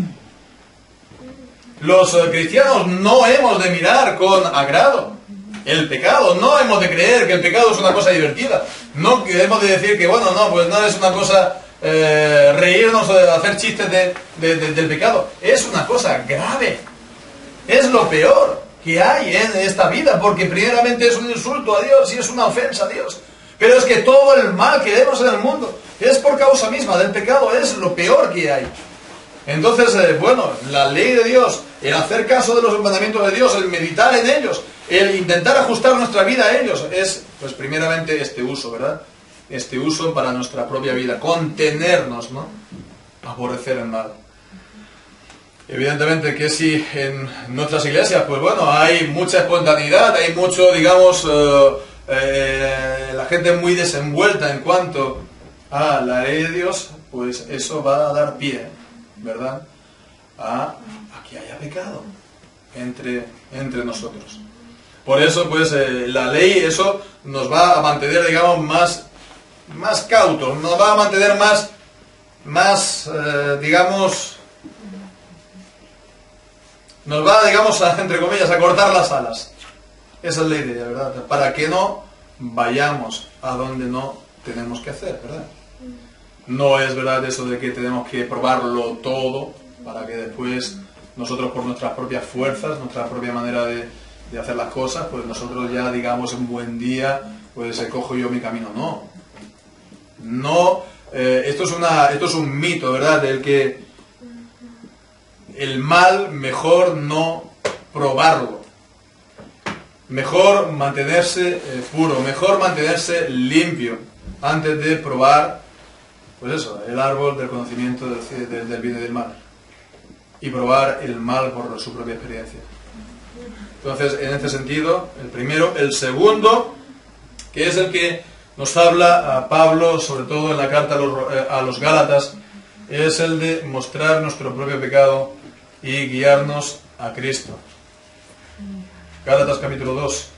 Los cristianos no hemos de mirar con agrado el pecado, no hemos de creer que el pecado es una cosa divertida, no hemos de decir que, bueno, no, pues no es una cosa reírnos o hacer chistes del pecado. Es una cosa grave, es lo peor que hay en esta vida, porque primeramente es un insulto a Dios y es una ofensa a Dios. Pero es que todo el mal que vemos en el mundo es por causa misma del pecado, es lo peor que hay. Entonces, bueno, la ley de Dios, el hacer caso de los mandamientos de Dios, el meditar en ellos, el intentar ajustar nuestra vida a ellos, es, pues primeramente este uso, ¿verdad? Este uso para nuestra propia vida, contenernos, ¿no? Aborrecer el mal. Evidentemente que si en nuestras iglesias, pues bueno, hay mucha espontaneidad, hay mucho, digamos, la gente muy desenvuelta en cuanto a la ley de Dios, pues eso va a dar pie, ¿verdad?, a que haya pecado entre nosotros. Por eso, pues, la ley, eso nos va a mantener, digamos, más cautos, nos va a mantener más digamos, nos va, digamos, entre comillas, a cortar las alas. Esa es la idea, ¿verdad? Para que no vayamos a donde no tenemos que hacer, ¿verdad? No es verdad eso de que tenemos que probarlo todo para que después nosotros, por nuestras propias fuerzas, nuestra propia manera de hacer las cosas, pues nosotros ya, digamos, en buen día, pues cojo yo mi camino. No, esto es un mito, ¿verdad? Del que el mal mejor no probarlo, mejor mantenerse puro, mejor mantenerse limpio antes de probar, pues eso, el árbol del conocimiento del bien y del mal, y probar el mal por su propia experiencia. Entonces, en este sentido, el primero. El segundo, que es el que nos habla a Pablo, sobre todo en la carta a los Gálatas, es el de mostrar nuestro propio pecado y guiarnos a Cristo. Gálatas capítulo 2.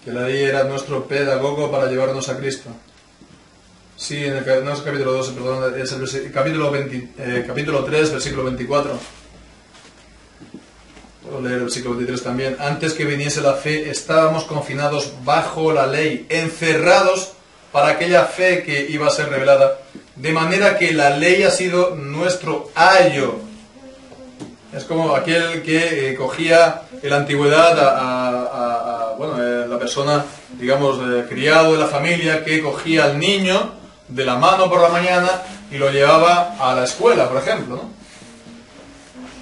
Que la ley era nuestro pedagogo para llevarnos a Cristo. Sí, no es capítulo 2, perdón, es el capítulo 3, versículo 24. Puedo leer el versículo 23 también. Antes que viniese la fe, estábamos confinados bajo la ley, encerrados para aquella fe que iba a ser revelada, de manera que la ley ha sido nuestro ayo. Es como aquel que cogía en la antigüedad la persona, digamos, criado de la familia, que cogía al niño de la mano por la mañana y lo llevaba a la escuela, por ejemplo, ¿no?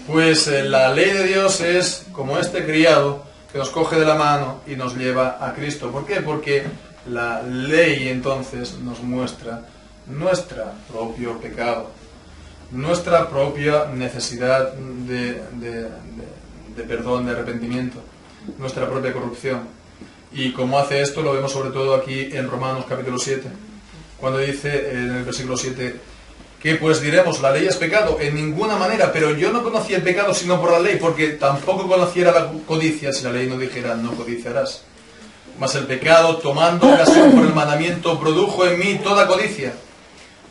Pues la ley de Dios es como este criado que nos coge de la mano y nos lleva a Cristo. ¿Por qué? Porque la ley entonces nos muestra nuestro propio pecado, nuestra propia necesidad de perdón, de arrepentimiento, nuestra propia corrupción. Y como hace esto lo vemos sobre todo aquí en Romanos capítulo 7, cuando dice en el versículo 7, que pues diremos, la ley es pecado, en ninguna manera, pero yo no conocía el pecado sino por la ley, porque tampoco conociera la codicia si la ley no dijera, no codiciarás. Mas el pecado, tomando ocasión por el mandamiento, produjo en mí toda codicia,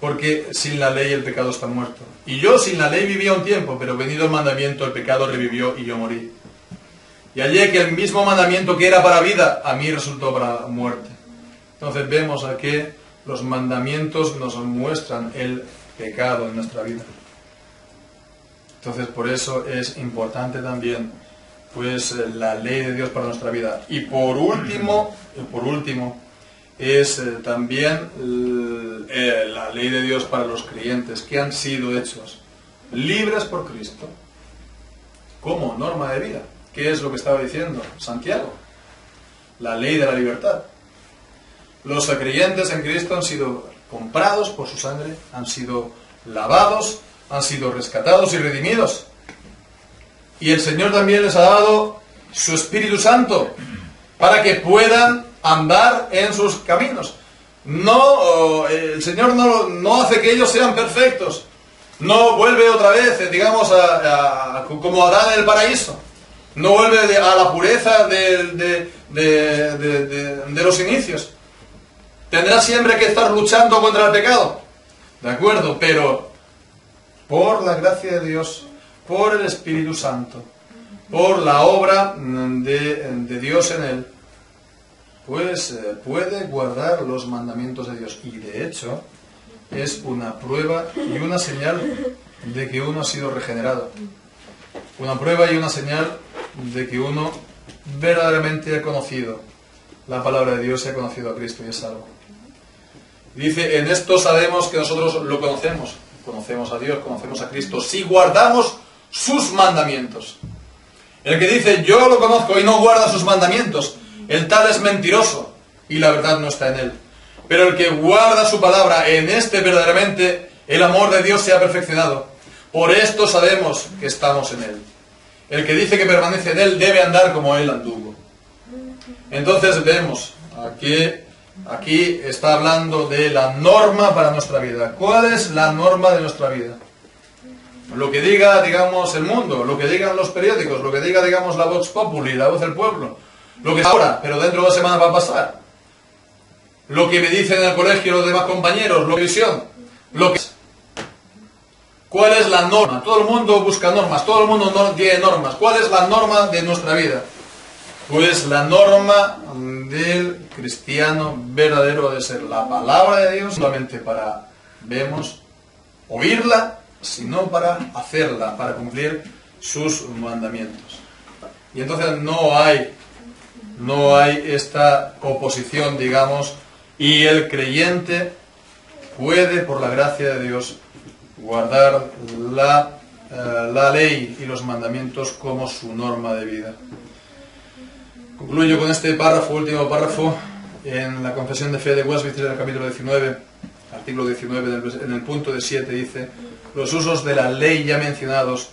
porque sin la ley el pecado está muerto. Y yo sin la ley vivía un tiempo, pero venido el mandamiento, el pecado revivió y yo morí. Y hallé que el mismo mandamiento que era para vida, a mí resultó para muerte. Entonces vemos a que los mandamientos nos muestran el pecado en nuestra vida. Entonces por eso es importante también, pues, la ley de Dios para nuestra vida. Y por último, es también la ley de Dios para los creyentes que han sido hechos libres por Cristo como norma de vida. ¿Qué es lo que estaba diciendo Santiago? La ley de la libertad. Los creyentes en Cristo han sido comprados por su sangre, han sido lavados, han sido rescatados y redimidos. Y el Señor también les ha dado su Espíritu Santo para que puedan andar en sus caminos. No, el Señor no hace que ellos sean perfectos. No vuelve otra vez, digamos, como Adán en el paraíso. No vuelve a la pureza de los inicios. Tendrá siempre que estar luchando contra el pecado. ¿De acuerdo? Pero por la gracia de Dios, por el Espíritu Santo, por la obra de Dios en él, pues puede guardar los mandamientos de Dios. Y de hecho, es una prueba y una señal de que uno ha sido regenerado. Una prueba y una señal de que uno verdaderamente ha conocido la palabra de Dios y ha conocido a Cristo y es salvo. Dice, en esto sabemos que nosotros lo conocemos. Conocemos a Dios, conocemos a Cristo, si guardamos sus mandamientos. El que dice, yo lo conozco y no guarda sus mandamientos, el tal es mentiroso y la verdad no está en él. Pero el que guarda su palabra, en este verdaderamente el amor de Dios se ha perfeccionado. Por esto sabemos que estamos en él. El que dice que permanece en él debe andar como él anduvo. Entonces vemos, aquí está hablando de la norma para nuestra vida. ¿Cuál es la norma de nuestra vida? Lo que diga, digamos, el mundo, lo que digan los periódicos, lo que diga, digamos, la Vox Populi, la voz del pueblo, lo que es ahora, pero dentro de 2 semanas va a pasar. Lo que me dicen en el colegio los demás compañeros, la televisión, lo que es. ¿Cuál es la norma? Todo el mundo busca normas, todo el mundo no tiene normas. ¿Cuál es la norma de nuestra vida? Pues la norma del cristiano verdadero debe ser la palabra de Dios, no solamente para, oírla, sino para hacerla, para cumplir sus mandamientos. Y entonces no hay esta oposición, digamos, y el creyente puede, por la gracia de Dios, guardar la ley y los mandamientos como su norma de vida. Concluyo con este párrafo, último párrafo, en la Confesión de Fe de Westminster, en el capítulo 19, artículo 19, en el punto de 7, dice: los usos de la ley ya mencionados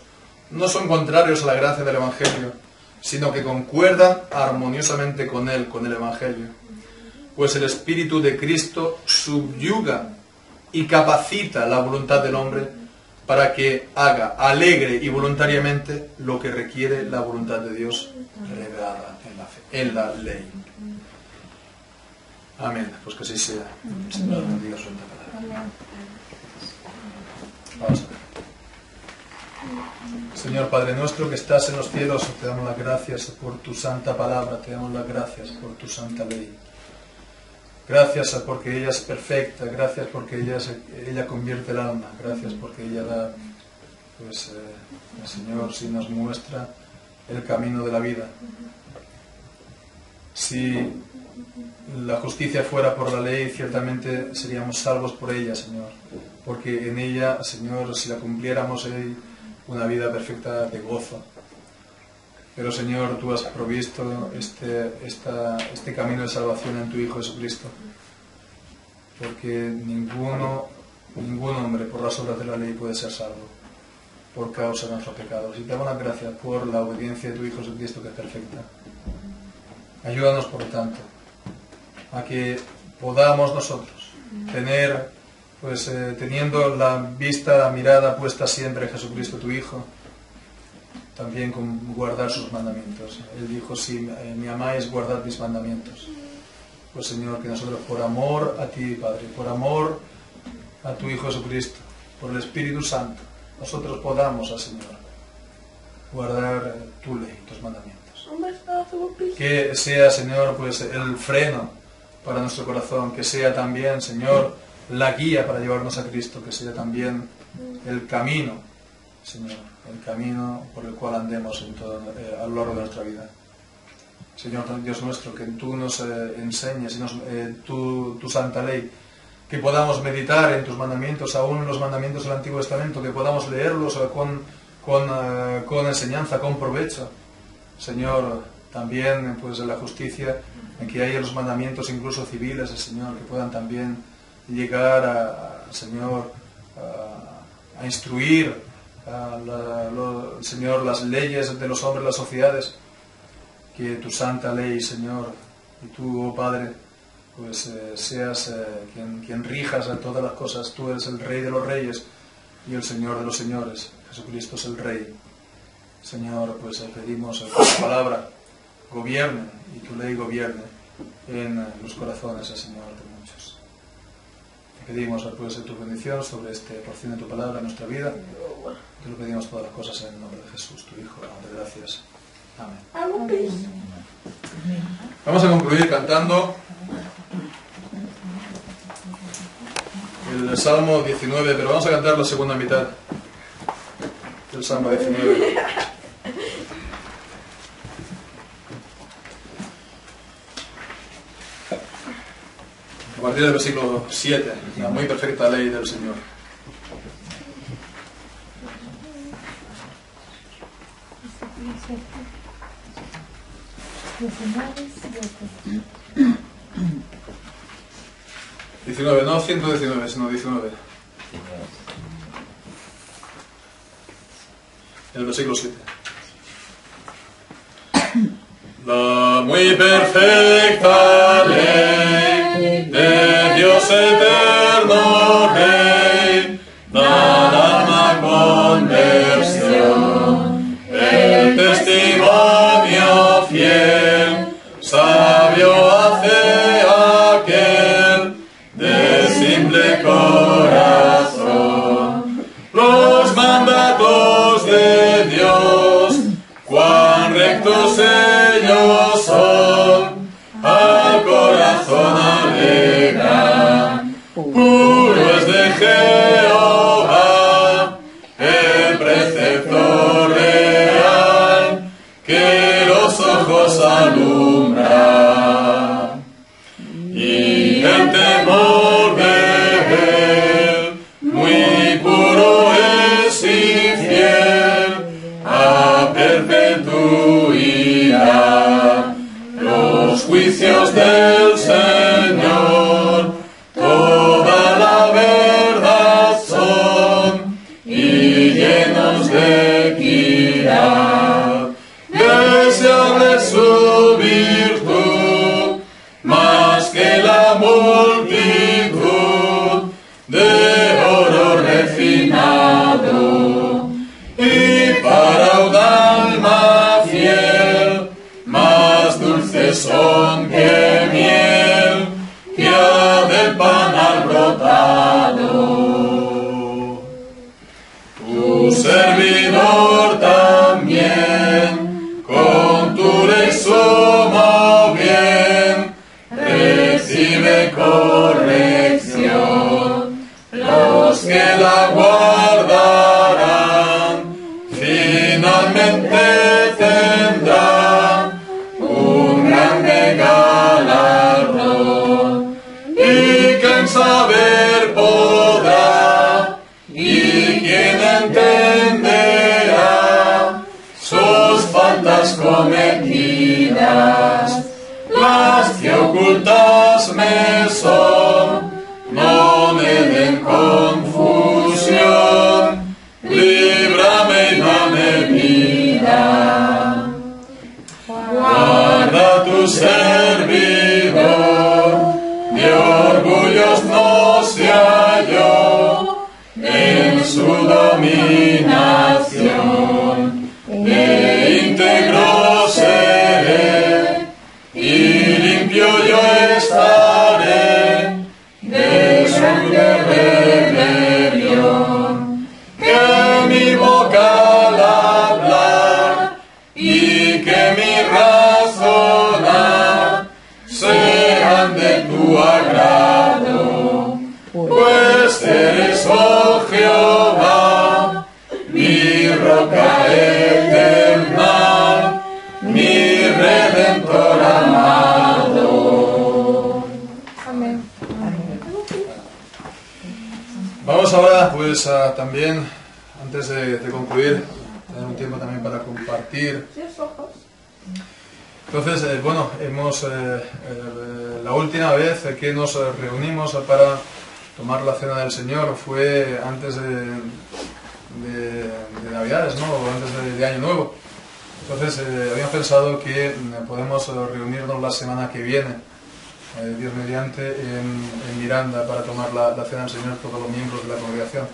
no son contrarios a la gracia del Evangelio, sino que concuerdan armoniosamente con él, con el Evangelio. Pues el Espíritu de Cristo subyuga y capacita la voluntad del hombre para que haga alegre y voluntariamente lo que requiere la voluntad de Dios revelada en la ley. Amén. Pues que así sea. Señor, bendiga su santa palabra. Vamos a ver. Señor Padre nuestro que estás en los cielos, te damos las gracias por tu santa palabra, te damos las gracias por tu santa ley. Gracias porque ella es perfecta, gracias porque ella convierte el alma, gracias porque ella da, el Señor sí nos muestra el camino de la vida. Si la justicia fuera por la ley, ciertamente seríamos salvos por ella, Señor, porque en ella, Señor, si la cumpliéramos, hay una vida perfecta de gozo. Pero, Señor, tú has provisto este camino de salvación en tu Hijo Jesucristo, porque ningún hombre por las obras de la ley puede ser salvo por causa de nuestros pecados. Y te damos las gracias por la obediencia de tu Hijo Jesucristo, que es perfecta. Ayúdanos, por lo tanto, a que podamos nosotros tener, teniendo la vista, la mirada puesta siempre en Jesucristo, tu Hijo, también con guardar sus mandamientos. Él dijo: si me amáis, guardad mis mandamientos. Pues, Señor, que nosotros, por amor a ti, Padre, por amor a tu Hijo Jesucristo, por el Espíritu Santo, nosotros podamos, Señor, guardar tu ley, tus mandamientos. Que sea, Señor, el freno para nuestro corazón, que sea también, Señor, la guía para llevarnos a Cristo, que sea también el camino, Señor, el camino por el cual andemos a lo largo de nuestra vida. Señor Dios nuestro, que tú nos enseñes tu santa ley, que podamos meditar en tus mandamientos, aún en los mandamientos del Antiguo Testamento, que podamos leerlos con enseñanza, con provecho. Señor, también en la justicia, en que haya los mandamientos incluso civiles, Señor, que puedan también llegar Señor, a instruir Señor, las leyes de los hombres, las sociedades. Que tu santa ley, Señor, y tú, oh Padre, seas quien rijas a todas las cosas. Tú eres el Rey de los reyes y el Señor de los señores. Jesucristo es el Rey. Señor, pedimos que tu palabra gobierne y tu ley gobierne en los corazones, Señor, de muchos. Te pedimos tu bendición sobre esta porción de tu palabra en nuestra vida. Te lo pedimos todas las cosas en el nombre de Jesús, tu Hijo. Damos gracias. Amén. Vamos a concluir cantando el Salmo 19, pero vamos a cantar la segunda mitad del Salmo 19. partir del versículo 7, la muy perfecta ley del Señor. No 119, sino 19. El versículo 7. La muy perfecta ley de Dios eterno Rey, da alma conversión, el testimonio fiel, sabio hace aquel de simple corazón. Los mandatos de Dios, cuán rectos ellos son, al corazón alegran. Puro es de Jehová el precepto real, que los ojos alumbra. Y el temor de él, muy puro es y fiel, a perpetuidad. Los juicios del Señor, toda la verdad son, y llenos de equidad. Deseable su virtud, más que la multitud de oro refinado. Y para un alma fiel, más dulces son que miel, que ha del panal brotado. Tu servidor también, con tu ley sumo bien, recibe corrección. Los que la guardarán, finalmente tendrán un grande galardón. Y quien saber podrá, y quien entenderá sus faltas cometidas, las que ocultas me son, no me den confusión, líbrame y dame vida. Guarda tu servidor, de orgullos no sea yo, en su dominación, de íntegro seré, y limpio yo estaré de su rebelión. Que mi boca al hablar y que mi razonar sean de tu agrado, pues eres, oh Jehová, mi roca eterna, mi Redentor amado. Amén. Vamos ahora, pues, también, antes de concluir, tener un tiempo también para compartir. Entonces, bueno, hemos la última vez que nos reunimos para tomar la cena del Señor fue antes de Navidades, ¿no? O antes de Año Nuevo. Entonces, habíamos pensado que podemos reunirnos la semana que viene, Dios mediante, en Miranda para tomar la cena del Señor todos los miembros de la congregación.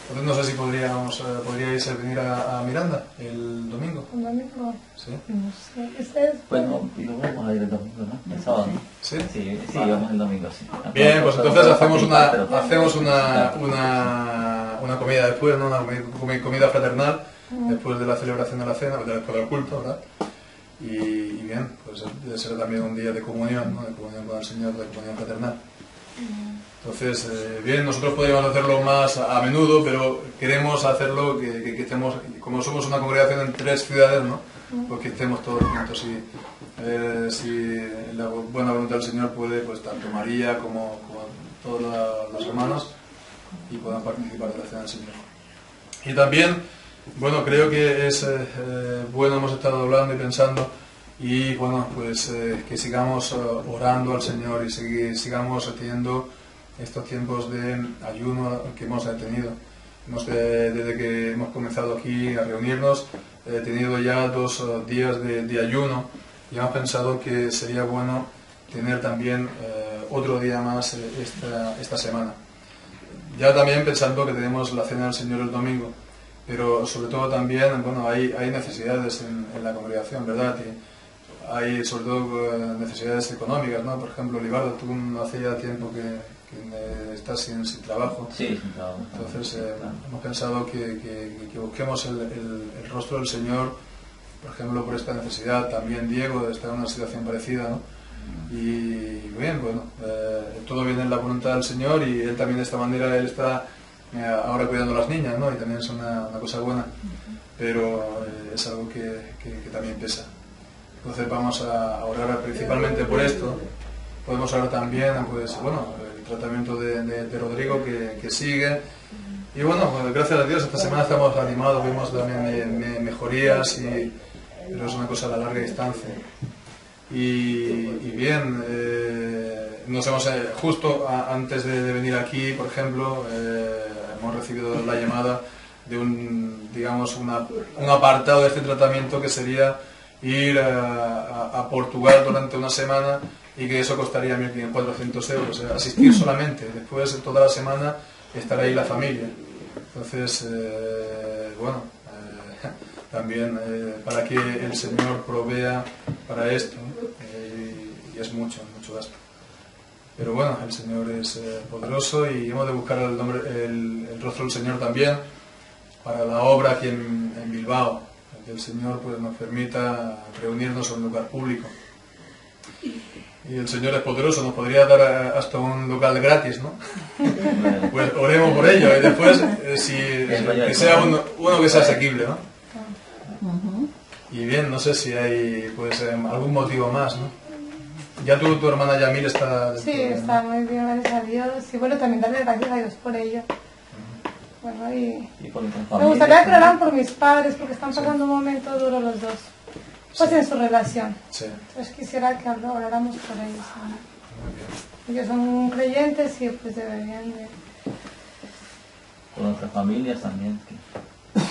Entonces, no sé si podríais venir a Miranda el domingo. ¿El domingo? Sí. No sé. ¿Ustedes? Bueno, y lo vamos a ir el domingo, ¿no? El sábado. ¿Sí? Sí, vamos el domingo, sí. Bien, pues entonces hacemos una comida después, ¿no? Una comida fraternal después de la celebración de la cena, después del culto, ¿verdad? Y bien, pues debe ser también un día de comunión, ¿no? De comunión con el Señor, de comunión fraternal. Entonces, bien, nosotros podríamos hacerlo más a menudo, pero queremos hacerlo que estemos, como somos una congregación en 3 ciudades, ¿no? Pues que estemos todos juntos y si la buena voluntad del Señor puede, pues tanto María como todos los hermanos y puedan participar de la cena del Señor. Y también, bueno, creo que es bueno, hemos estado hablando y pensando y bueno, pues que sigamos orando al Señor y sigamos teniendo estos tiempos de ayuno que hemos tenido. Desde que hemos comenzado aquí a reunirnos, he tenido ya 2 días de ayuno y hemos pensado que sería bueno tener también otro día más esta semana. Ya también pensando que tenemos la cena del Señor el domingo, pero sobre todo también, bueno, hay necesidades en la congregación, ¿verdad? Y hay sobre todo necesidades económicas, ¿no? Por ejemplo, Libardo, tú hace ya tiempo que estás sin trabajo. Sí, sin trabajo. Entonces hemos pensado que busquemos el rostro del Señor, por ejemplo, por esta necesidad. También Diego está en una situación parecida, ¿no? Y bien, bueno, todo viene en la voluntad del Señor y él también de esta manera, él está ahora cuidando a las niñas, ¿no? Y también es una cosa buena, pero es algo que también pesa. Entonces vamos a orar principalmente por esto. Podemos orar también, pues bueno, el tratamiento de Rodrigo que sigue. Y bueno, gracias a Dios esta semana estamos animados, vemos también mejorías, pero es una cosa a la larga distancia. Y bien, nos hemos, justo antes de venir aquí, por ejemplo, hemos recibido la llamada de un apartado de este tratamiento que sería ir a Portugal durante una semana y que eso costaría 1.400 euros, o sea, asistir solamente, después toda la semana estar ahí la familia. Entonces, bueno, también para que el Señor provea para esto, y es mucho gasto. Pero bueno, el Señor es poderoso y hemos de buscar el rostro del Señor también para la obra aquí en Bilbao, que el Señor pues, nos permita reunirnos en un lugar público. Y el Señor es poderoso, nos podría dar hasta un local gratis, ¿no? Pues oremos por ello y después que sea uno que sea asequible, ¿no? Y bien, no sé si hay pues algún motivo más, ¿no? Ya tu hermana Yamil está... Sí, está muy bien, gracias a Dios. Y bueno, también darle gracias a Dios por ello. Bueno, y me gustaría que oraran por mis padres porque están pasando un momento duro los dos. Pues en su relación. Sí. Entonces quisiera que oráramos por ellos. Ellos son creyentes y pues deberían de... Por nuestras familias también.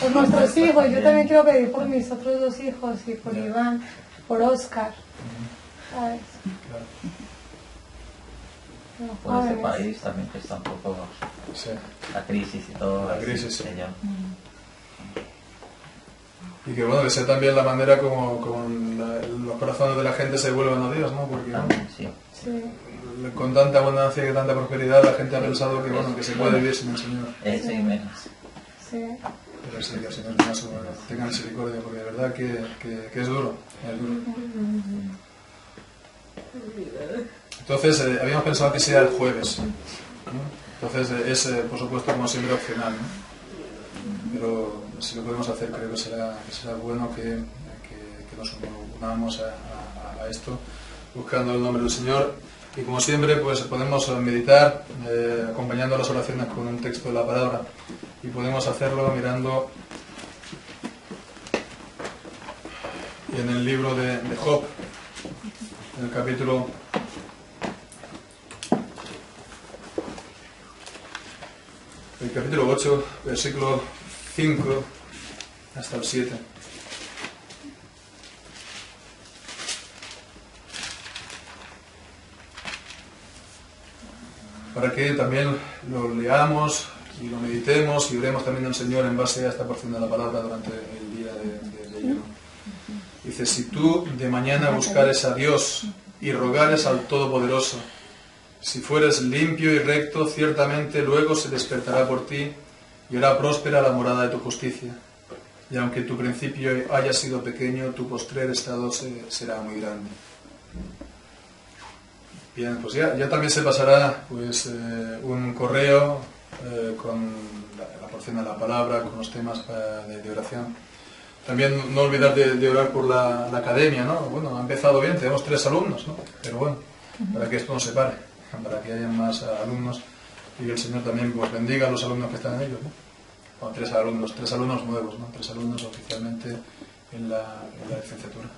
Por nuestros hijos. Yo también quiero pedir por mis otros 2 hijos y por Iván, por Oscar. ¿Sabes? Claro. Por este país también que está un poco... Sí. La crisis y todo. La crisis, sí. Señor. Y que bueno, que sea también la manera como los corazones de la gente se vuelvan a Dios, ¿no? Porque también, sí. Con tanta abundancia y tanta prosperidad la gente ha pensado que bueno, que se puede vivir sin el Señor. Eso y menos. Sí. Pero sí, que el Señor tenga misericordia, porque de verdad que es duro. Es duro. Entonces, habíamos pensado que sea el jueves, ¿no? Entonces, es por supuesto, como siempre, opcional, ¿no? Pero si lo podemos hacer, creo que será bueno que nos unamos a esto, buscando el nombre del Señor. Y como siempre, pues podemos meditar acompañando las oraciones con un texto de la palabra. Y podemos hacerlo mirando en el libro de Job, en el capítulo 8, versículo 5 hasta el 7. Para que también lo leamos y lo meditemos y oremos también al Señor en base a esta porción de la palabra durante el día de ayuno. Dice, si tú de mañana buscares a Dios y rogares al Todopoderoso, si fueres limpio y recto, ciertamente luego se despertará por ti y hará próspera la morada de tu justicia. Y aunque tu principio haya sido pequeño, tu postrer estado será muy grande. Bien, pues ya también se pasará pues un correo con la porción de la palabra, con los temas de oración. También no olvidar de orar por la academia, ¿no? Bueno, ha empezado bien, tenemos 3 alumnos, ¿no? Pero bueno, para que esto no se pare, para que haya más alumnos y que el Señor también pues, bendiga a los alumnos que están en ellos, ¿no? Bueno, 3 alumnos nuevos, ¿no? 3 alumnos oficialmente en la licenciatura.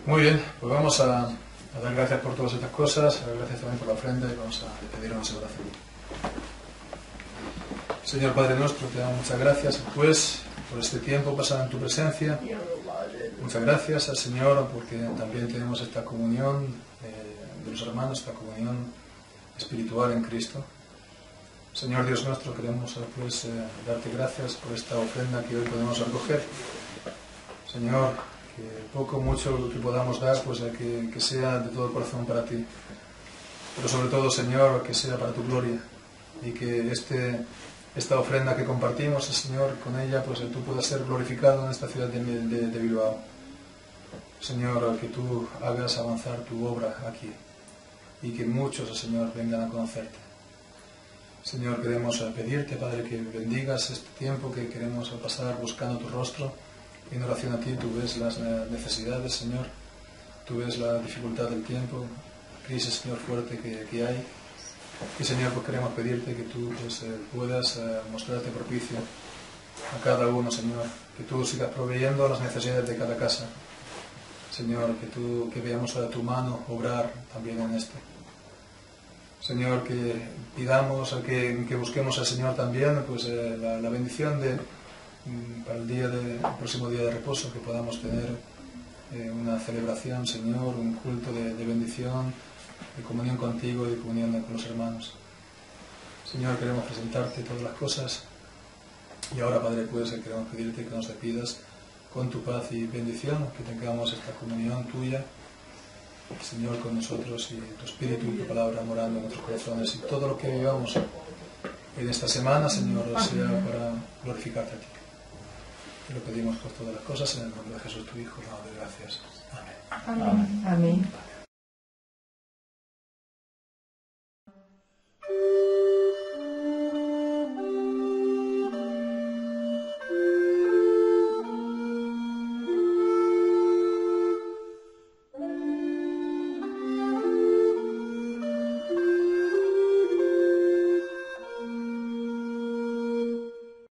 Muy bien, pues vamos a dar gracias por todas estas cosas, a dar gracias también por la ofrenda y vamos a pedir una oración. Señor Padre nuestro, te damos muchas gracias, pues, por este tiempo pasado en tu presencia. Muchas gracias al Señor porque también tenemos esta comunión de los hermanos, esta comunión espiritual en Cristo. Señor Dios nuestro, queremos pues darte gracias por esta ofrenda que hoy podemos recoger. Señor, que poco o mucho lo que podamos dar, pues que sea de todo corazón para ti. Pero sobre todo, Señor, que sea para tu gloria y que esta ofrenda que compartimos, Señor, con ella, pues tú puedas ser glorificado en esta ciudad de Bilbao. Señor, que tú hagas avanzar tu obra aquí y que muchos, Señor, vengan a conocerte. Señor, queremos pedirte, Padre, que bendigas este tiempo que queremos pasar buscando tu rostro. En oración a ti, tú ves las necesidades, Señor. Tú ves la dificultad del tiempo, crisis, Señor, fuerte que hay. Y, Señor, pues queremos pedirte que tú pues, puedas mostrarte propicio a cada uno, Señor. Que tú sigas proveyendo las necesidades de cada casa. Señor, que veamos a tu mano obrar también en esto. Señor, que pidamos, que busquemos al Señor también pues, la bendición para el próximo día de reposo, que podamos tener una celebración, Señor, un culto de bendición, de comunión contigo y de comunión con los hermanos. Señor, queremos presentarte todas las cosas y ahora, Padre, pues queremos pedirte que nos despidas con tu paz y bendición, que tengamos esta comunión tuya, Señor, con nosotros y tu Espíritu y tu palabra morando en nuestros corazones y todo lo que vivamos en esta semana, Señor, sea para glorificarte a ti. Te lo pedimos por todas las cosas en el nombre de Jesús, tu Hijo, dándote gracias. Amén. Amén. Amén.